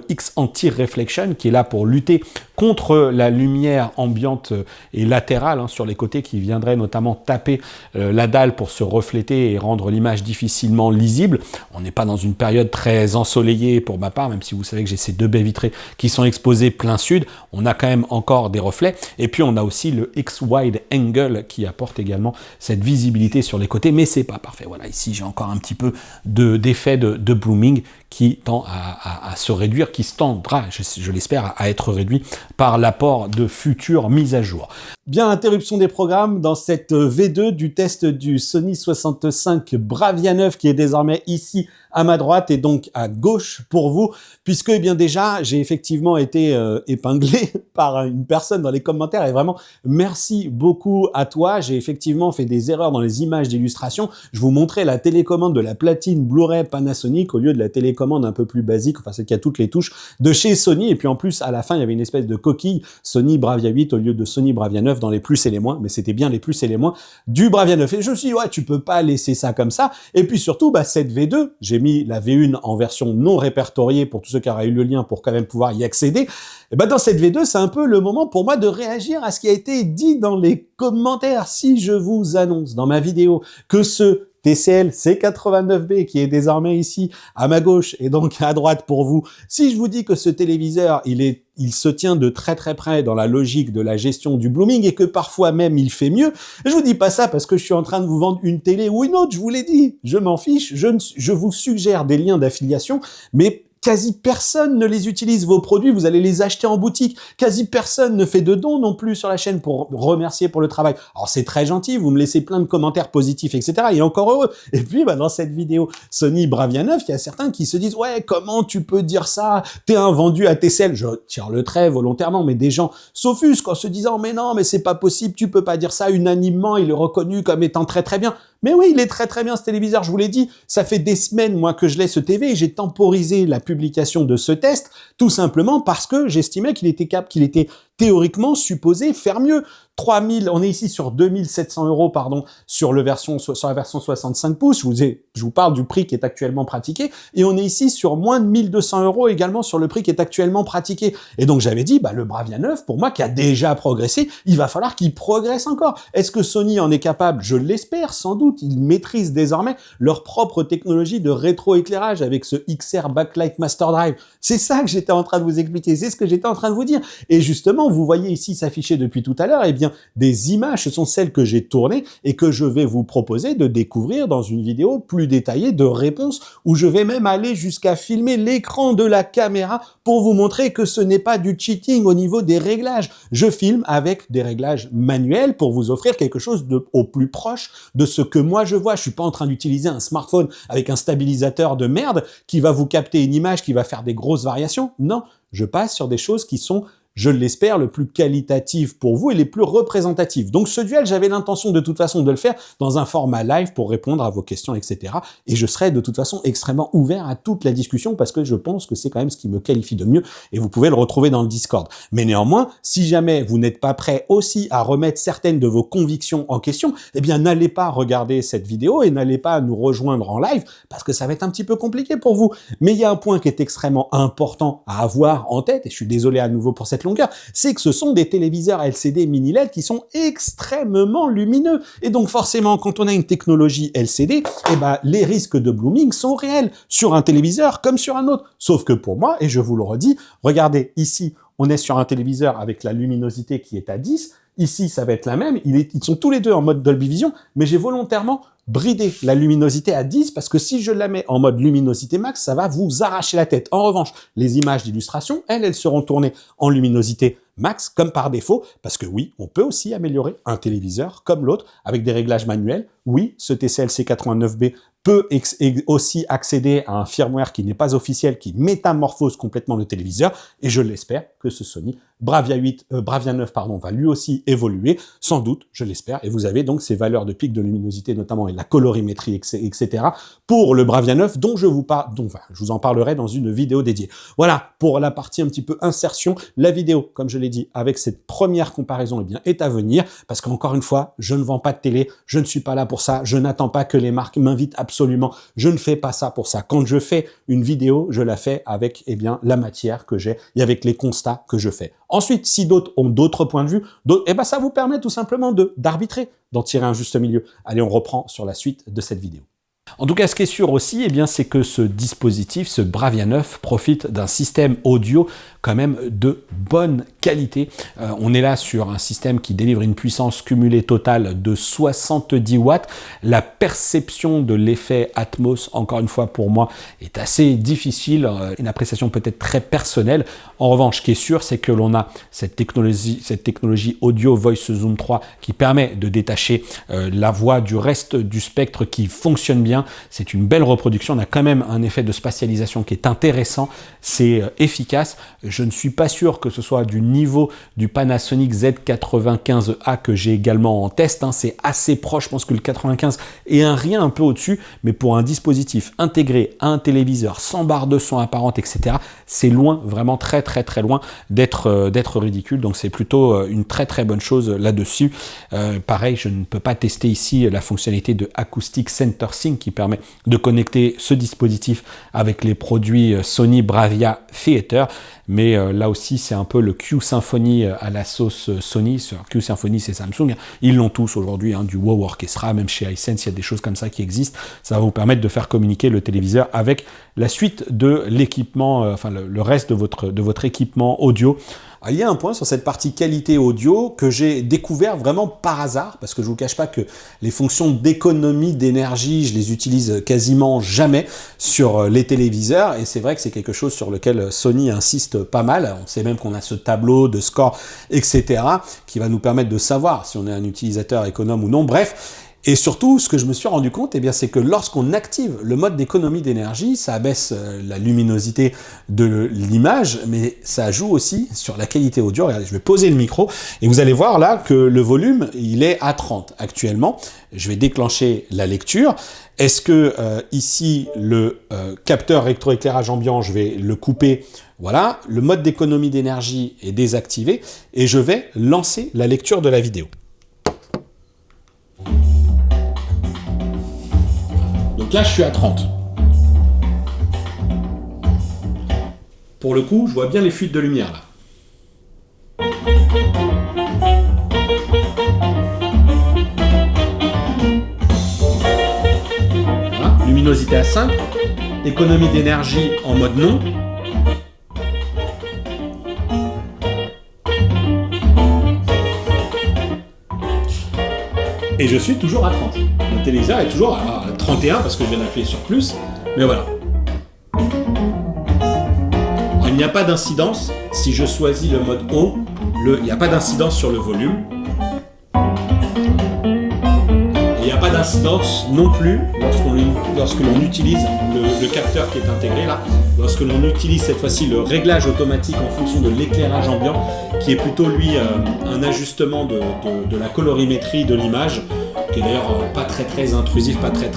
Speaker 1: X Anti-Reflection, qui est là pour lutter contre la lumière ambiante et latérale sur les côtés, qui viendrait notamment taper la dalle pour se refléter et rendre l'image difficilement lisible. On n'est pas dans une période très ensoleillée pour ma part, même si vous savez que j'ai ces deux baies vitrées qui sont exposées plein sud, on a quand même encore des reflets. Et puis on a aussi le X-Wide Angle qui apporte également cette visibilité sur les côtés, mais c'est pas parfait. Voilà, ici j'ai encore un petit peu d'effet de blooming qui tend à se réduire, qui se tendra, je l'espère, à être réduit par l'apport de futures mises à jour. Bien, interruption des programmes dans cette V2 du test du Sony 65 Bravia 9 qui est désormais ici à ma droite et donc à gauche pour vous, puisque eh bien déjà j'ai effectivement été épinglé par une personne dans les commentaires et vraiment merci beaucoup à toi. J'ai effectivement fait des erreurs dans les images d'illustration. Je vous montrais la télécommande de la platine Blu-ray Panasonic au lieu de la télécommande un peu plus basique, enfin celle qui a toutes les touches de chez Sony, et puis en plus à la fin il y avait une espèce de coquille Sony Bravia 8 au lieu de Sony Bravia 9 dans les plus et les moins, mais c'était bien les plus et les moins du Bravia 9. Et je me suis dit ouais, tu peux pas laisser ça comme ça. Et puis surtout cette V2, j'ai mis la V1 en version non répertoriée pour tous ceux qui auraient eu le lien pour quand même pouvoir y accéder. Et dans cette V2, c'est un peu le moment pour moi de réagir à ce qui a été dit dans les commentaires. Si je vous annonce dans ma vidéo que ce TCL C89B qui est désormais ici à ma gauche et donc à droite pour vous, si je vous dis que ce téléviseur, il se tient de très près dans la logique de la gestion du blooming et que parfois même il fait mieux, je vous dis pas ça parce que je suis en train de vous vendre une télé ou une autre, je vous l'ai dit, je m'en fiche, je vous suggère des liens d'affiliation, mais quasi personne ne les utilise, vos produits, vous allez les acheter en boutique. Quasi personne ne fait de dons non plus sur la chaîne pour remercier pour le travail. Alors c'est très gentil, vous me laissez plein de commentaires positifs, etc. Et encore heureux. Et puis dans cette vidéo Sony Bravia 9, il y a certains qui se disent « Ouais, comment tu peux dire ça? T'es un vendu à TCL. » Je tire le trait volontairement, mais des gens s'offusquent en se disant « Mais non, mais c'est pas possible, tu peux pas dire ça. Unanimement, il est reconnu comme étant très bien. » Mais oui, il est très bien ce téléviseur, je vous l'ai dit. Ça fait des semaines, moi, que je l'ai ce TV et j'ai temporisé la publication de ce test, tout simplement parce que j'estimais qu'il était théoriquement supposé faire mieux. 3000, on est ici sur 2700 €, pardon, sur la version 65 pouces. Je vous parle du prix qui est actuellement pratiqué. Et on est ici sur moins de 1200 € également sur le prix qui est actuellement pratiqué. Et donc, j'avais dit, le Bravia 9, pour moi, qui a déjà progressé, il va falloir qu'il progresse encore. Est-ce que Sony en est capable? Je l'espère, sans doute. Ils maîtrisent désormais leur propre technologie de rétroéclairage avec ce XR Backlight Master Drive. C'est ça que j'étais en train de vous expliquer. C'est ce que j'étais en train de vous dire. Et justement, vous voyez ici s'afficher depuis tout à l'heure, eh bien, des images, ce sont celles que j'ai tournées et que je vais vous proposer de découvrir dans une vidéo plus détaillée de réponse où je vais même aller jusqu'à filmer l'écran de la caméra pour vous montrer que ce n'est pas du cheating au niveau des réglages. Je filme avec des réglages manuels pour vous offrir quelque chose au plus proche de ce que moi je vois. Je suis pas en train d'utiliser un smartphone avec un stabilisateur de merde qui va vous capter une image qui va faire des grosses variations. Non, je passe sur des choses qui sont, je l'espère, le plus qualitatif pour vous et les plus représentatifs. Donc ce duel, j'avais l'intention de toute façon de le faire dans un format live pour répondre à vos questions, etc. Et je serai de toute façon extrêmement ouvert à toute la discussion parce que je pense que c'est quand même ce qui me qualifie de mieux et vous pouvez le retrouver dans le Discord. Mais néanmoins, si jamais vous n'êtes pas prêt aussi à remettre certaines de vos convictions en question, eh bien n'allez pas regarder cette vidéo et n'allez pas nous rejoindre en live parce que ça va être un petit peu compliqué pour vous. Mais il y a un point qui est extrêmement important à avoir en tête et je suis désolé à nouveau pour cette longueur, c'est que ce sont des téléviseurs LCD mini LED qui sont extrêmement lumineux. Et donc forcément, quand on a une technologie LCD, eh ben, les risques de blooming sont réels sur un téléviseur comme sur un autre. Sauf que pour moi, et je vous le redis, regardez, ici, on est sur un téléviseur avec la luminosité qui est à 10. Ici, ça va être la même. Ils sont tous les deux en mode Dolby Vision, mais j'ai volontairement bridé la luminosité à 10 parce que si je la mets en mode luminosité max, ça va vous arracher la tête. En revanche, les images d'illustration, elles seront tournées en luminosité max comme par défaut, parce que oui, on peut aussi améliorer un téléviseur comme l'autre avec des réglages manuels. Oui, ce TCL C89B peut aussi accéder à un firmware qui n'est pas officiel, qui métamorphose complètement le téléviseur, et je l'espère que ce Sony Bravia 9 va lui aussi évoluer, sans doute, je l'espère, et vous avez donc ces valeurs de pic de luminosité notamment et de la colorimétrie, etc. pour le Bravia 9 dont je vous en parlerai dans une vidéo dédiée. Voilà, pour la partie un petit peu insertion, la vidéo, comme je l'ai dit, avec cette première comparaison, eh bien, est à venir, parce qu'encore une fois, je ne vends pas de télé, je ne suis pas là pour ça, je n'attends pas que les marques m'invitent absolument, je ne fais pas ça pour ça. Quand je fais une vidéo, je la fais avec, eh bien, la matière que j'ai et avec les constats que je fais. Ensuite, si d'autres ont d'autres points de vue, eh ben, ça vous permet tout simplement d'arbitrer, d'en tirer un juste milieu. Allez, on reprend sur la suite de cette vidéo. En tout cas, ce qui est sûr aussi, eh bien, c'est que ce dispositif, ce Bravia 9, profite d'un système audio quand même de bonne qualité. On est là sur un système qui délivre une puissance cumulée totale de 70 watts. La perception de l'effet Atmos, encore une fois pour moi, est assez difficile, une appréciation peut-être très personnelle. En revanche, ce qui est sûr, c'est que l'on a cette technologie audio Voice Zoom 3 qui permet de détacher la voix du reste du spectre qui fonctionne bien. C'est une belle reproduction, on a quand même un effet de spatialisation qui est intéressant, c'est efficace. Je ne suis pas sûr que ce soit du niveau du Panasonic Z95A que j'ai également en test, c'est assez proche, je pense que le 95 est un peu au-dessus, mais pour un dispositif intégré à un téléviseur sans barre de son apparente, etc., c'est loin, vraiment très loin d'être ridicule, donc c'est plutôt une très bonne chose là-dessus. Pareil, je ne peux pas tester ici la fonctionnalité de Acoustic Center Sync qui permet de connecter ce dispositif avec les produits Sony Bravia Theater, mais là aussi c'est un peu le Q-Symphony à la sauce Sony. Q-Symphony c'est Samsung, ils l'ont tous aujourd'hui, du Wow Orchestra, même chez Hisense il y a des choses comme ça qui existent. Ça va vous permettre de faire communiquer le téléviseur avec la suite de l'équipement, le reste de votre équipement audio. Il y a un point sur cette partie qualité audio que j'ai découvert vraiment par hasard, parce que je vous cache pas que les fonctions d'économie d'énergie, je les utilise quasiment jamais sur les téléviseurs, et c'est vrai que c'est quelque chose sur lequel Sony insiste pas mal. On sait même qu'on a ce tableau de score, etc., qui va nous permettre de savoir si on est un utilisateur économe ou non. Bref. Et surtout, ce que je me suis rendu compte, c'est que lorsqu'on active le mode d'économie d'énergie, ça abaisse la luminosité de l'image, mais ça joue aussi sur la qualité audio. Regardez, je vais poser le micro et vous allez voir là que le volume, il est à 30 actuellement. Je vais déclencher la lecture. Est-ce que ici, le capteur rétroéclairage ambiant, je vais le couper? Voilà, le mode d'économie d'énergie est désactivé et je vais lancer la lecture de la vidéo. Donc là, je suis à 30. Pour le coup, je vois bien les fuites de lumière là. Voilà, luminosité à 5, économie d'énergie en mode non. Et je suis toujours à 30. Le téléviseur est toujours à 31 parce que je viens d'appuyer sur plus, mais voilà. Il n'y a pas d'incidence si je choisis le mode haut, il n'y a pas d'incidence sur le volume. Et il n'y a pas d'incidence non plus lorsque l'on utilise le capteur qui est intégré là, lorsque l'on utilise cette fois-ci le réglage automatique en fonction de l'éclairage ambiant, qui est plutôt lui un ajustement de la colorimétrie de l'image, qui est d'ailleurs pas très intrusif, pas très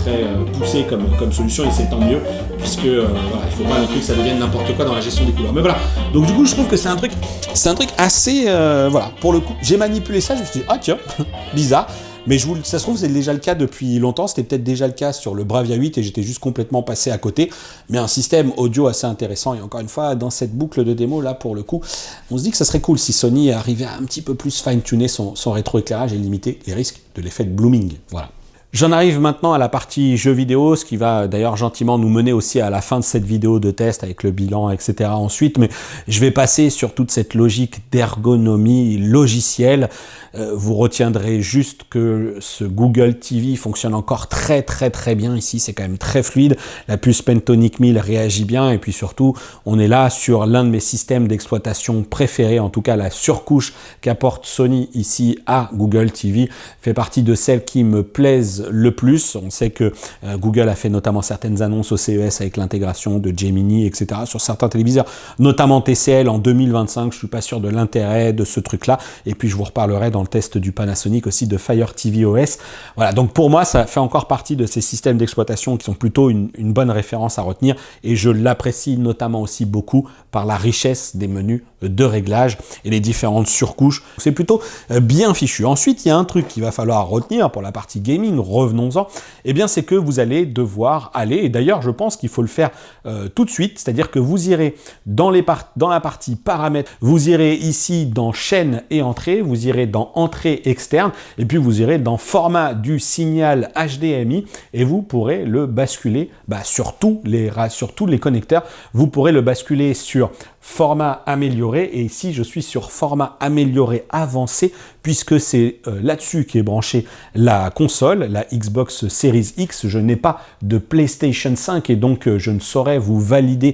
Speaker 1: poussé comme solution, et c'est tant mieux, puisque voilà, il faut pas non plus que ça devienne n'importe quoi dans la gestion des couleurs. Mais voilà, donc du coup je trouve que c'est un truc assez, voilà, pour le coup, j'ai manipulé ça, je me suis dit, ah tiens, bizarre. Mais ça se trouve, c'est déjà le cas depuis longtemps. C'était peut-être déjà le cas sur le Bravia 8 et j'étais juste complètement passé à côté. Mais un système audio assez intéressant. Et encore une fois, dans cette boucle de démo, là, pour le coup, on se dit que ça serait cool si Sony arrivait à un petit peu plus fine-tuner son rétroéclairage et limiter les risques de l'effet de blooming. Voilà. J'en arrive maintenant à la partie jeux vidéo, ce qui va d'ailleurs gentiment nous mener aussi à la fin de cette vidéo de test avec le bilan, etc. ensuite, mais je vais passer sur toute cette logique d'ergonomie logicielle. Vous retiendrez juste que ce Google TV fonctionne encore très bien ici, c'est quand même très fluide. La puce Pentonic 1000 réagit bien et puis surtout, on est là sur l'un de mes systèmes d'exploitation préférés, en tout cas la surcouche qu'apporte Sony ici à Google TV fait partie de celles qui me plaisent le plus. On sait que Google a fait notamment certaines annonces au CES avec l'intégration de Gemini, etc. sur certains téléviseurs, notamment TCL en 2025. Je suis pas sûr de l'intérêt de ce truc-là. Et puis je vous reparlerai dans le test du Panasonic aussi de Fire TV OS. Voilà, donc pour moi, ça fait encore partie de ces systèmes d'exploitation qui sont plutôt une bonne référence à retenir. Et je l'apprécie notamment aussi beaucoup par la richesse des menus de réglage et les différentes surcouches. C'est plutôt bien fichu. Ensuite, il y a un truc qu'il va falloir retenir pour la partie gaming, revenons-en, eh bien c'est que vous allez devoir aller, et d'ailleurs je pense qu'il faut le faire tout de suite, c'est-à-dire que vous irez dans la partie paramètres, vous irez ici dans chaîne et entrée, vous irez dans entrée externe, et puis vous irez dans format du signal HDMI, et vous pourrez le basculer sur tous les connecteurs, vous pourrez le basculer sur format amélioré, et ici je suis sur format amélioré avancé puisque c'est là-dessus qu'est branchée la console, la Xbox Series X. Je n'ai pas de PlayStation 5 et donc je ne saurais vous valider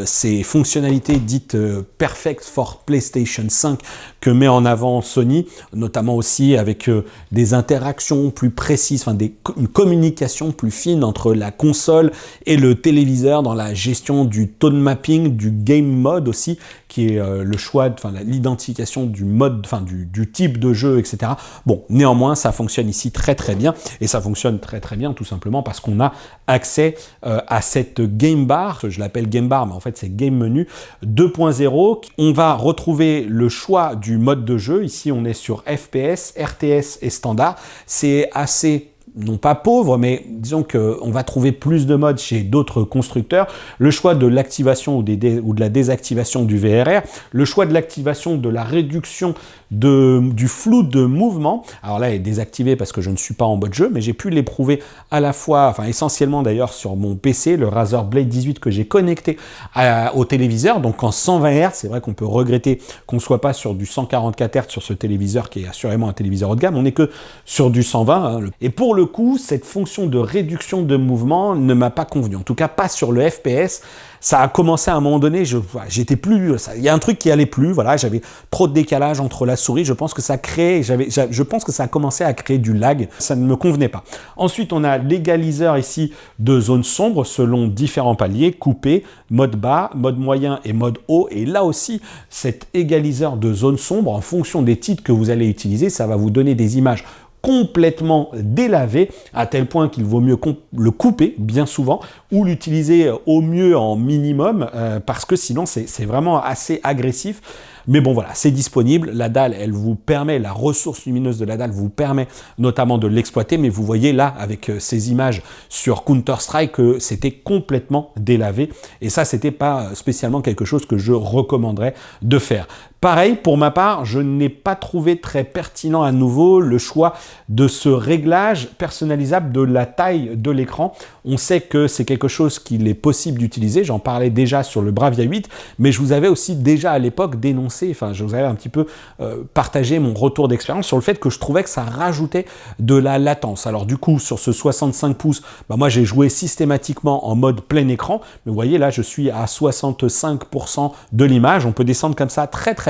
Speaker 1: ces fonctionnalités dites Perfect for PlayStation 5 que met en avant Sony, notamment aussi avec des interactions plus précises, une communication plus fine entre la console et le téléviseur dans la gestion du tone mapping, du game mode aussi, qui est le choix, l'identification du mode, du type de jeu, etc. Bon, néanmoins, ça fonctionne ici très bien, et ça fonctionne très bien tout simplement parce qu'on a accès à cette game bar, je l'appelle game bar, mais en fait c'est game menu 2.0. On va retrouver le choix du mode de jeu. Ici, on est sur FPS, RTS et standard. C'est assez non pas pauvre, mais disons qu'on va trouver plus de modes chez d'autres constructeurs. Le choix de l'activation ou de la désactivation du VRR, le choix de l'activation de la réduction du flou de mouvement. Alors là, il est désactivé parce que je ne suis pas en mode jeu, mais j'ai pu l'éprouver à la fois, essentiellement d'ailleurs sur mon PC, le Razer Blade 18 que j'ai connecté au téléviseur, donc en 120 Hz. C'est vrai qu'on peut regretter qu'on ne soit pas sur du 144 Hz sur ce téléviseur qui est assurément un téléviseur haut de gamme, on n'est que sur du 120. Et pour le coup, cette fonction de réduction de mouvement ne m'a pas convenu, en tout cas pas sur le FPS. Ça a commencé à un moment donné, j'étais plus, il y a un truc qui allait plus, voilà, j'avais trop de décalage entre la souris, je pense que ça a commencé à créer du lag, ça ne me convenait pas. Ensuite, on a l'égaliseur ici de zone sombre selon différents paliers, coupé, mode bas, mode moyen et mode haut, et là aussi, cet égaliseur de zone sombre, en fonction des titres que vous allez utiliser, ça va vous donner des images complètement délavé à tel point qu'il vaut mieux le couper bien souvent ou l'utiliser au mieux en minimum parce que sinon c'est vraiment assez agressif. Mais bon voilà, c'est disponible, la dalle elle vous permet, la ressource lumineuse de la dalle vous permet notamment de l'exploiter, mais vous voyez là avec ces images sur Counter-Strike que c'était complètement délavé et ça c'était pas spécialement quelque chose que je recommanderais de faire. Pareil, pour ma part, je n'ai pas trouvé très pertinent à nouveau le choix de ce réglage personnalisable de la taille de l'écran. On sait que c'est quelque chose qu'il est possible d'utiliser, j'en parlais déjà sur le Bravia 8, mais je vous avais aussi déjà à l'époque dénoncé, je vous avais un petit peu partagé mon retour d'expérience sur le fait que je trouvais que ça rajoutait de la latence. Alors du coup, sur ce 65 pouces, moi j'ai joué systématiquement en mode plein écran, mais vous voyez là, je suis à 65% de l'image, on peut descendre comme ça très bas.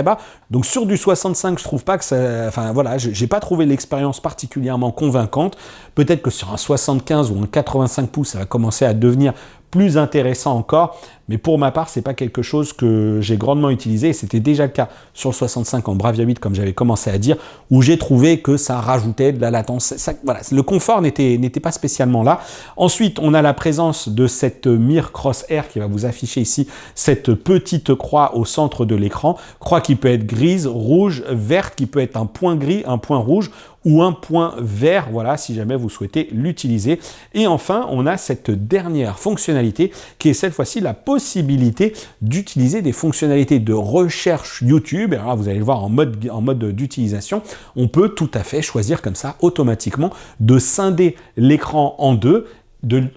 Speaker 1: Donc sur du 65, je trouve pas que ça... j'ai pas trouvé l'expérience particulièrement convaincante. Peut-être que sur un 75 ou un 85 pouces, ça va commencer à devenir plus intéressant encore. Mais pour ma part, c'est pas quelque chose que j'ai grandement utilisé. C'était déjà le cas sur le 65 en Bravia 8, comme j'avais commencé à dire, où j'ai trouvé que ça rajoutait de la latence. Voilà, le confort n'était pas spécialement là. Ensuite, on a la présence de cette Mir Crosshair qui va vous afficher ici cette petite croix au centre de l'écran. Croix qui peut être grise, rouge, verte, qui peut être un point gris, un point rouge ou un point vert, voilà, si jamais vous souhaitez l'utiliser. Et enfin, on a cette dernière fonctionnalité qui est cette fois-ci la possibilité d'utiliser des fonctionnalités de recherche YouTube. Alors là, vous allez le voir en mode d'utilisation. On peut tout à fait choisir comme ça automatiquement de scinder l'écran en deux,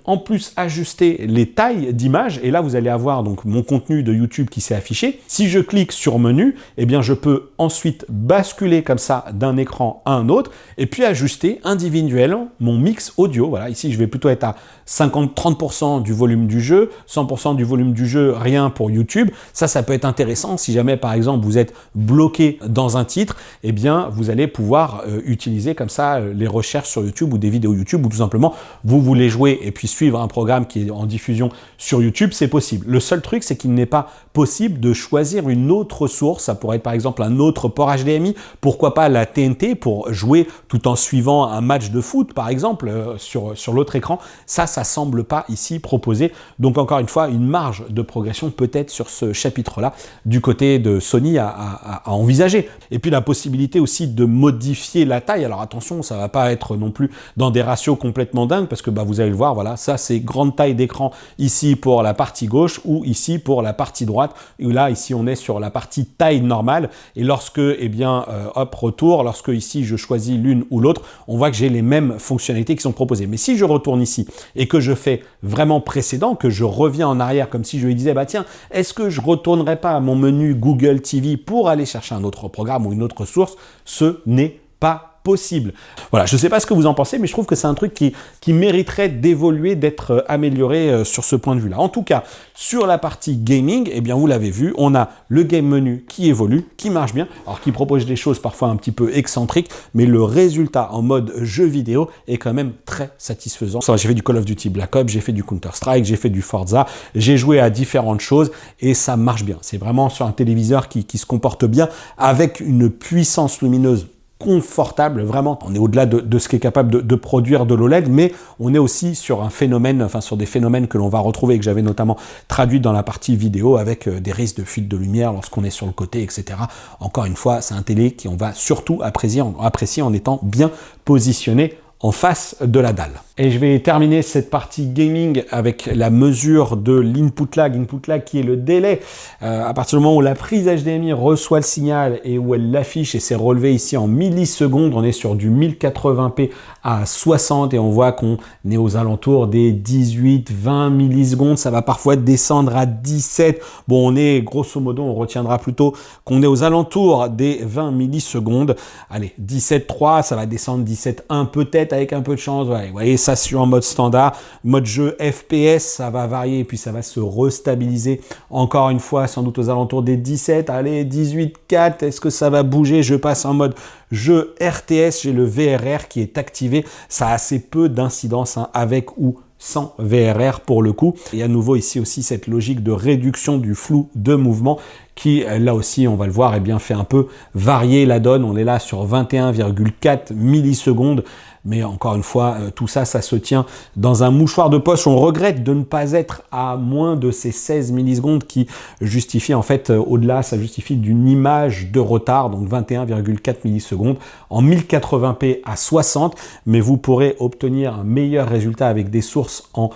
Speaker 1: en plus ajuster les tailles d'images, et là vous allez avoir donc mon contenu de YouTube qui s'est affiché. Si je clique sur menu, eh bien je peux ensuite basculer comme ça d'un écran à un autre et puis ajuster individuellement mon mix audio. Voilà, ici je vais plutôt être à 30% du volume du jeu, 100% du volume du jeu, rien pour YouTube. Ça peut être intéressant si jamais par exemple vous êtes bloqué dans un titre, eh bien vous allez pouvoir utiliser comme ça les recherches sur YouTube ou des vidéos YouTube, ou tout simplement vous voulez jouer et puis suivre un programme qui est en diffusion sur YouTube, c'est possible. Le seul truc, c'est qu'il n'est pas possible de choisir une autre source. Ça pourrait être par exemple un autre port HDMI, pourquoi pas la TNT pour jouer tout en suivant un match de foot par exemple sur l'autre écran. Ça semble pas ici proposé. Donc encore une fois, une marge de progression peut-être sur ce chapitre-là du côté de Sony à envisager. Et puis la possibilité aussi de modifier la taille. Alors attention, ça va pas être non plus dans des ratios complètement dingues parce que vous allez le voir, voilà, ça c'est grande taille d'écran ici pour la partie gauche ou ici pour la partie droite. Et là, ici, on est sur la partie taille normale. Et lorsque, hop, retour, lorsque ici je choisis l'une ou l'autre, on voit que j'ai les mêmes fonctionnalités qui sont proposées. Mais si je retourne ici et que je fais vraiment précédent, que je reviens en arrière comme si je lui disais, bah tiens, est-ce que je retournerai pas à mon menu Google TV pour aller chercher un autre programme ou une autre source? Ce n'est pas possible. Voilà, je ne sais pas ce que vous en pensez, mais je trouve que c'est un truc qui mériterait d'évoluer, d'être amélioré sur ce point de vue-là. En tout cas, sur la partie gaming, eh bien, vous l'avez vu, on a le game menu qui évolue, qui marche bien, alors qui propose des choses parfois un petit peu excentriques, mais le résultat en mode jeu vidéo est quand même très satisfaisant. J'ai fait du Call of Duty Black Ops, j'ai fait du Counter-Strike, j'ai fait du Forza, j'ai joué à différentes choses et ça marche bien. C'est vraiment sur un téléviseur qui se comporte bien avec une puissance lumineuse confortable, vraiment. On est au-delà de ce qu'est capable de produire de l'OLED, mais on est aussi sur un phénomène, enfin sur des phénomènes que l'on va retrouver et que j'avais notamment traduit dans la partie vidéo avec des risques de fuite de lumière lorsqu'on est sur le côté, etc. Encore une fois, c'est un télé qu'on va surtout apprécier en étant bien positionné en face de la dalle. Et je vais terminer cette partie gaming avec la mesure de l'input lag qui est le délai à partir du moment où la prise HDMI reçoit le signal et où elle l'affiche, et c'est relevé ici en millisecondes. On est sur du 1080p à 60 et on voit qu'on est aux alentours des 18-20 millisecondes. Ça va parfois descendre à 17. Bon, on est grosso modo, on retiendra plutôt qu'on est aux alentours des 20 millisecondes. Allez, 17.3, ça va descendre 17.1 peut-être avec un peu de chance. Ouais, vous voyez, ça sur en mode standard. Mode jeu FPS, ça va varier et puis ça va se restabiliser encore une fois, sans doute aux alentours des 17. Allez, 18.4, est-ce que ça va bouger? Je passe en mode jeu RTS, j'ai le VRR qui est activé. Ça a assez peu d'incidence avec ou sans VRR pour le coup. Et à nouveau ici aussi cette logique de réduction du flou de mouvement qui là aussi on va le voir, fait un peu varier la donne. On est là sur 21,4 millisecondes. Mais encore une fois, tout ça, ça se tient dans un mouchoir de poche. On regrette de ne pas être à moins de ces 16 millisecondes qui justifient en fait, au-delà, ça justifie d'une image de retard, donc 21,4 millisecondes en 1080p à 60. Mais vous pourrez obtenir un meilleur résultat avec des sources en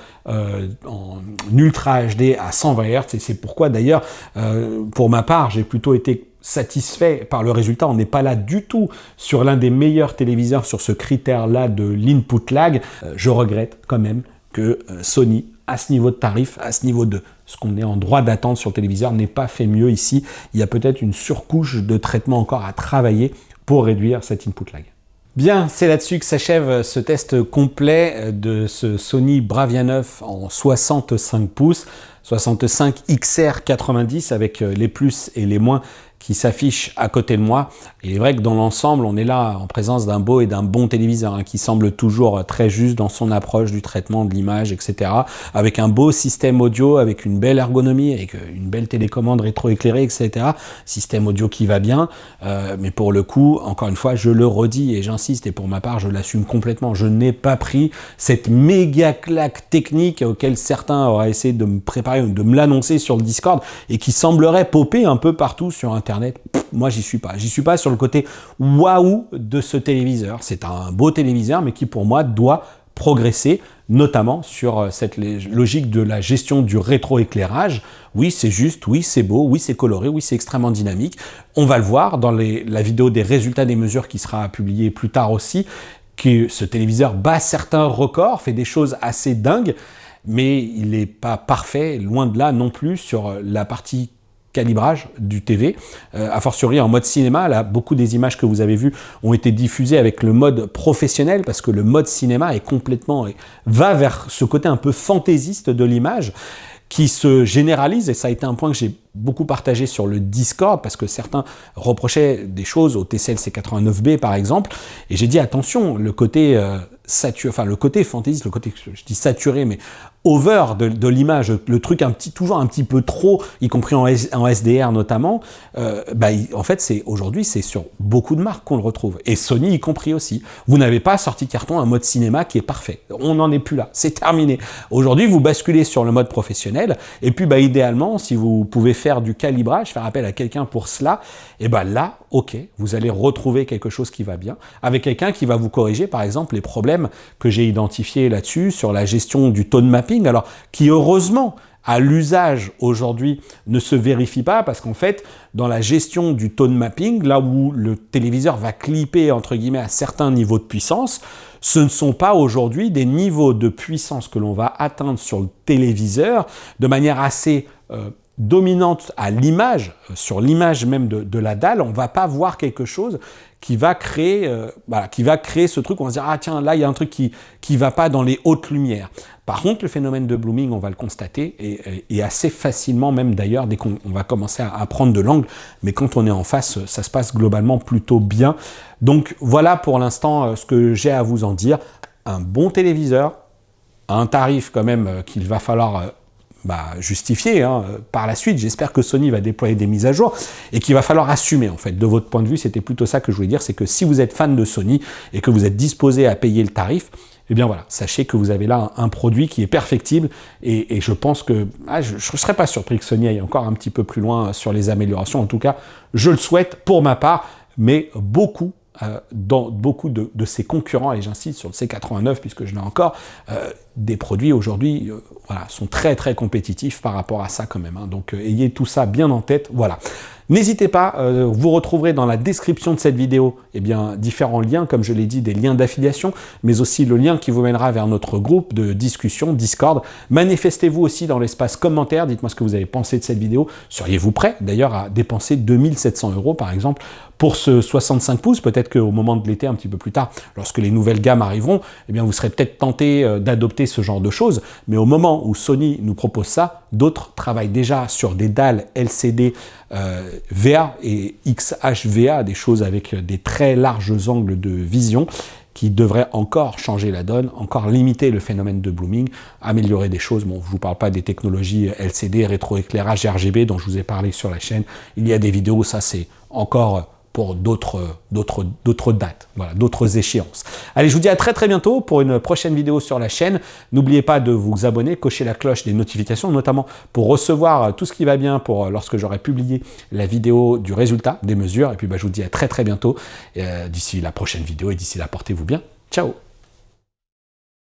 Speaker 1: Ultra HD à 120 Hz. Et c'est pourquoi d'ailleurs, pour ma part, j'ai plutôt été satisfait par le résultat. On n'est pas là du tout sur l'un des meilleurs téléviseurs sur ce critère-là de l'input lag. Je regrette quand même que Sony, à ce niveau de tarif, à ce niveau de ce qu'on est en droit d'attendre sur le téléviseur, n'ait pas fait mieux ici. Il y a peut-être une surcouche de traitement encore à travailler pour réduire cet input lag. Bien, c'est là-dessus que s'achève ce test complet de ce Sony Bravia 9 en 65 pouces. 65 XR 90 avec les plus et les moins qui s'affiche à côté de moi. Et il est vrai que dans l'ensemble, on est là en présence d'un beau et d'un bon téléviseur hein, qui semble toujours très juste dans son approche du traitement de l'image, etc. Avec un beau système audio, avec une belle ergonomie, avec une belle télécommande rétroéclairée, etc. Système audio qui va bien. Mais pour le coup, encore une fois, je le redis et j'insiste, et pour ma part, je l'assume complètement. Je n'ai pas pris cette méga claque technique auquel certains auraient essayé de me préparer, de me l'annoncer sur le Discord, et qui semblerait popper un peu partout sur Internet. Moi, j'y suis pas. J'y suis pas sur le côté waouh de ce téléviseur. C'est un beau téléviseur, mais qui pour moi doit progresser, notamment sur cette logique de la gestion du rétroéclairage. Oui, c'est juste, oui, c'est beau, oui, c'est coloré, oui, c'est extrêmement dynamique. On va le voir dans la vidéo des résultats des mesures qui sera publiée plus tard aussi, que ce téléviseur bat certains records, fait des choses assez dingues, mais il n'est pas parfait, loin de là non plus, sur la partie calibrage du TV, a fortiori en mode cinéma. Là, beaucoup des images que vous avez vues ont été diffusées avec le mode professionnel, parce que le mode cinéma est complètement, va vers ce côté un peu fantaisiste de l'image, qui se généralise, et ça a été un point que j'ai beaucoup partagé sur le Discord, parce que certains reprochaient des choses au TCL C89B par exemple, et j'ai dit attention, le côté le côté fantaisiste, le côté, je dis saturé, mais over de l'image, le truc toujours un petit peu trop, y compris en SDR notamment, en fait, aujourd'hui, c'est sur beaucoup de marques qu'on le retrouve, et Sony y compris aussi. Vous n'avez pas sorti carton un mode cinéma qui est parfait. On n'en est plus là, c'est terminé. Aujourd'hui, vous basculez sur le mode professionnel, et puis idéalement, si vous pouvez faire du calibrage, faire appel à quelqu'un pour cela, et là, ok, vous allez retrouver quelque chose qui va bien, avec quelqu'un qui va vous corriger, par exemple, les problèmes que j'ai identifiés là-dessus, sur la gestion du tone mapping, alors qui heureusement, à l'usage aujourd'hui, ne se vérifie pas, parce qu'en fait, dans la gestion du tone mapping, là où le téléviseur va clipper, entre guillemets, à certains niveaux de puissance, ce ne sont pas aujourd'hui des niveaux de puissance que l'on va atteindre sur le téléviseur de manière assez dominante à l'image, sur l'image même de la dalle. On ne va pas voir quelque chose qui va créer, ce truc où on va se dire « Ah tiens, là, il y a un truc qui va pas dans les hautes lumières ». Par contre, le phénomène de blooming, on va le constater, et assez facilement même d'ailleurs, dès qu'on va commencer à prendre de l'angle, mais quand on est en face, ça se passe globalement plutôt bien. Donc voilà pour l'instant ce que j'ai à vous en dire. Un bon téléviseur, à un tarif quand même qu'il va falloir justifier par la suite. J'espère que Sony va déployer des mises à jour et qu'il va falloir assumer en fait. De votre point de vue, c'était plutôt ça que je voulais dire, c'est que si vous êtes fan de Sony et que vous êtes disposé à payer le tarif, eh bien voilà, sachez que vous avez là un produit qui est perfectible, et je pense que je ne serais pas surpris que Sony aille encore un petit peu plus loin sur les améliorations. En tout cas, je le souhaite pour ma part, mais dans beaucoup de ses concurrents, et j'insiste sur le C89 puisque je l'ai encore, des produits aujourd'hui sont très très compétitifs par rapport à ça quand même. Donc ayez tout ça bien en tête. Voilà. N'hésitez pas, vous retrouverez dans la description de cette vidéo différents liens, comme je l'ai dit, des liens d'affiliation, mais aussi le lien qui vous mènera vers notre groupe de discussion Discord. Manifestez-vous aussi dans l'espace commentaire, dites-moi ce que vous avez pensé de cette vidéo. Seriez-vous prêt d'ailleurs à dépenser 2700 € par exemple pour ce 65 pouces? Peut-être qu'au moment de l'été, un petit peu plus tard, lorsque les nouvelles gammes arriveront, vous serez peut-être tenté d'adopter ce genre de choses, mais au moment où Sony nous propose ça, d'autres travaillent déjà sur des dalles LCD VA et XHVA, des choses avec des très larges angles de vision qui devraient encore changer la donne, encore limiter le phénomène de blooming, améliorer des choses. Bon, je ne vous parle pas des technologies LCD, rétroéclairage RGB dont je vous ai parlé sur la chaîne. Il y a des vidéos, ça c'est encore pour d'autres dates, voilà, d'autres échéances. Allez, je vous dis à très très bientôt pour une prochaine vidéo sur la chaîne. N'oubliez pas de vous abonner, cocher la cloche des notifications, notamment pour recevoir tout ce qui va bien pour lorsque j'aurai publié la vidéo du résultat des mesures. Et puis je vous dis à très très bientôt d'ici la prochaine vidéo, et d'ici là, portez-vous bien. Ciao!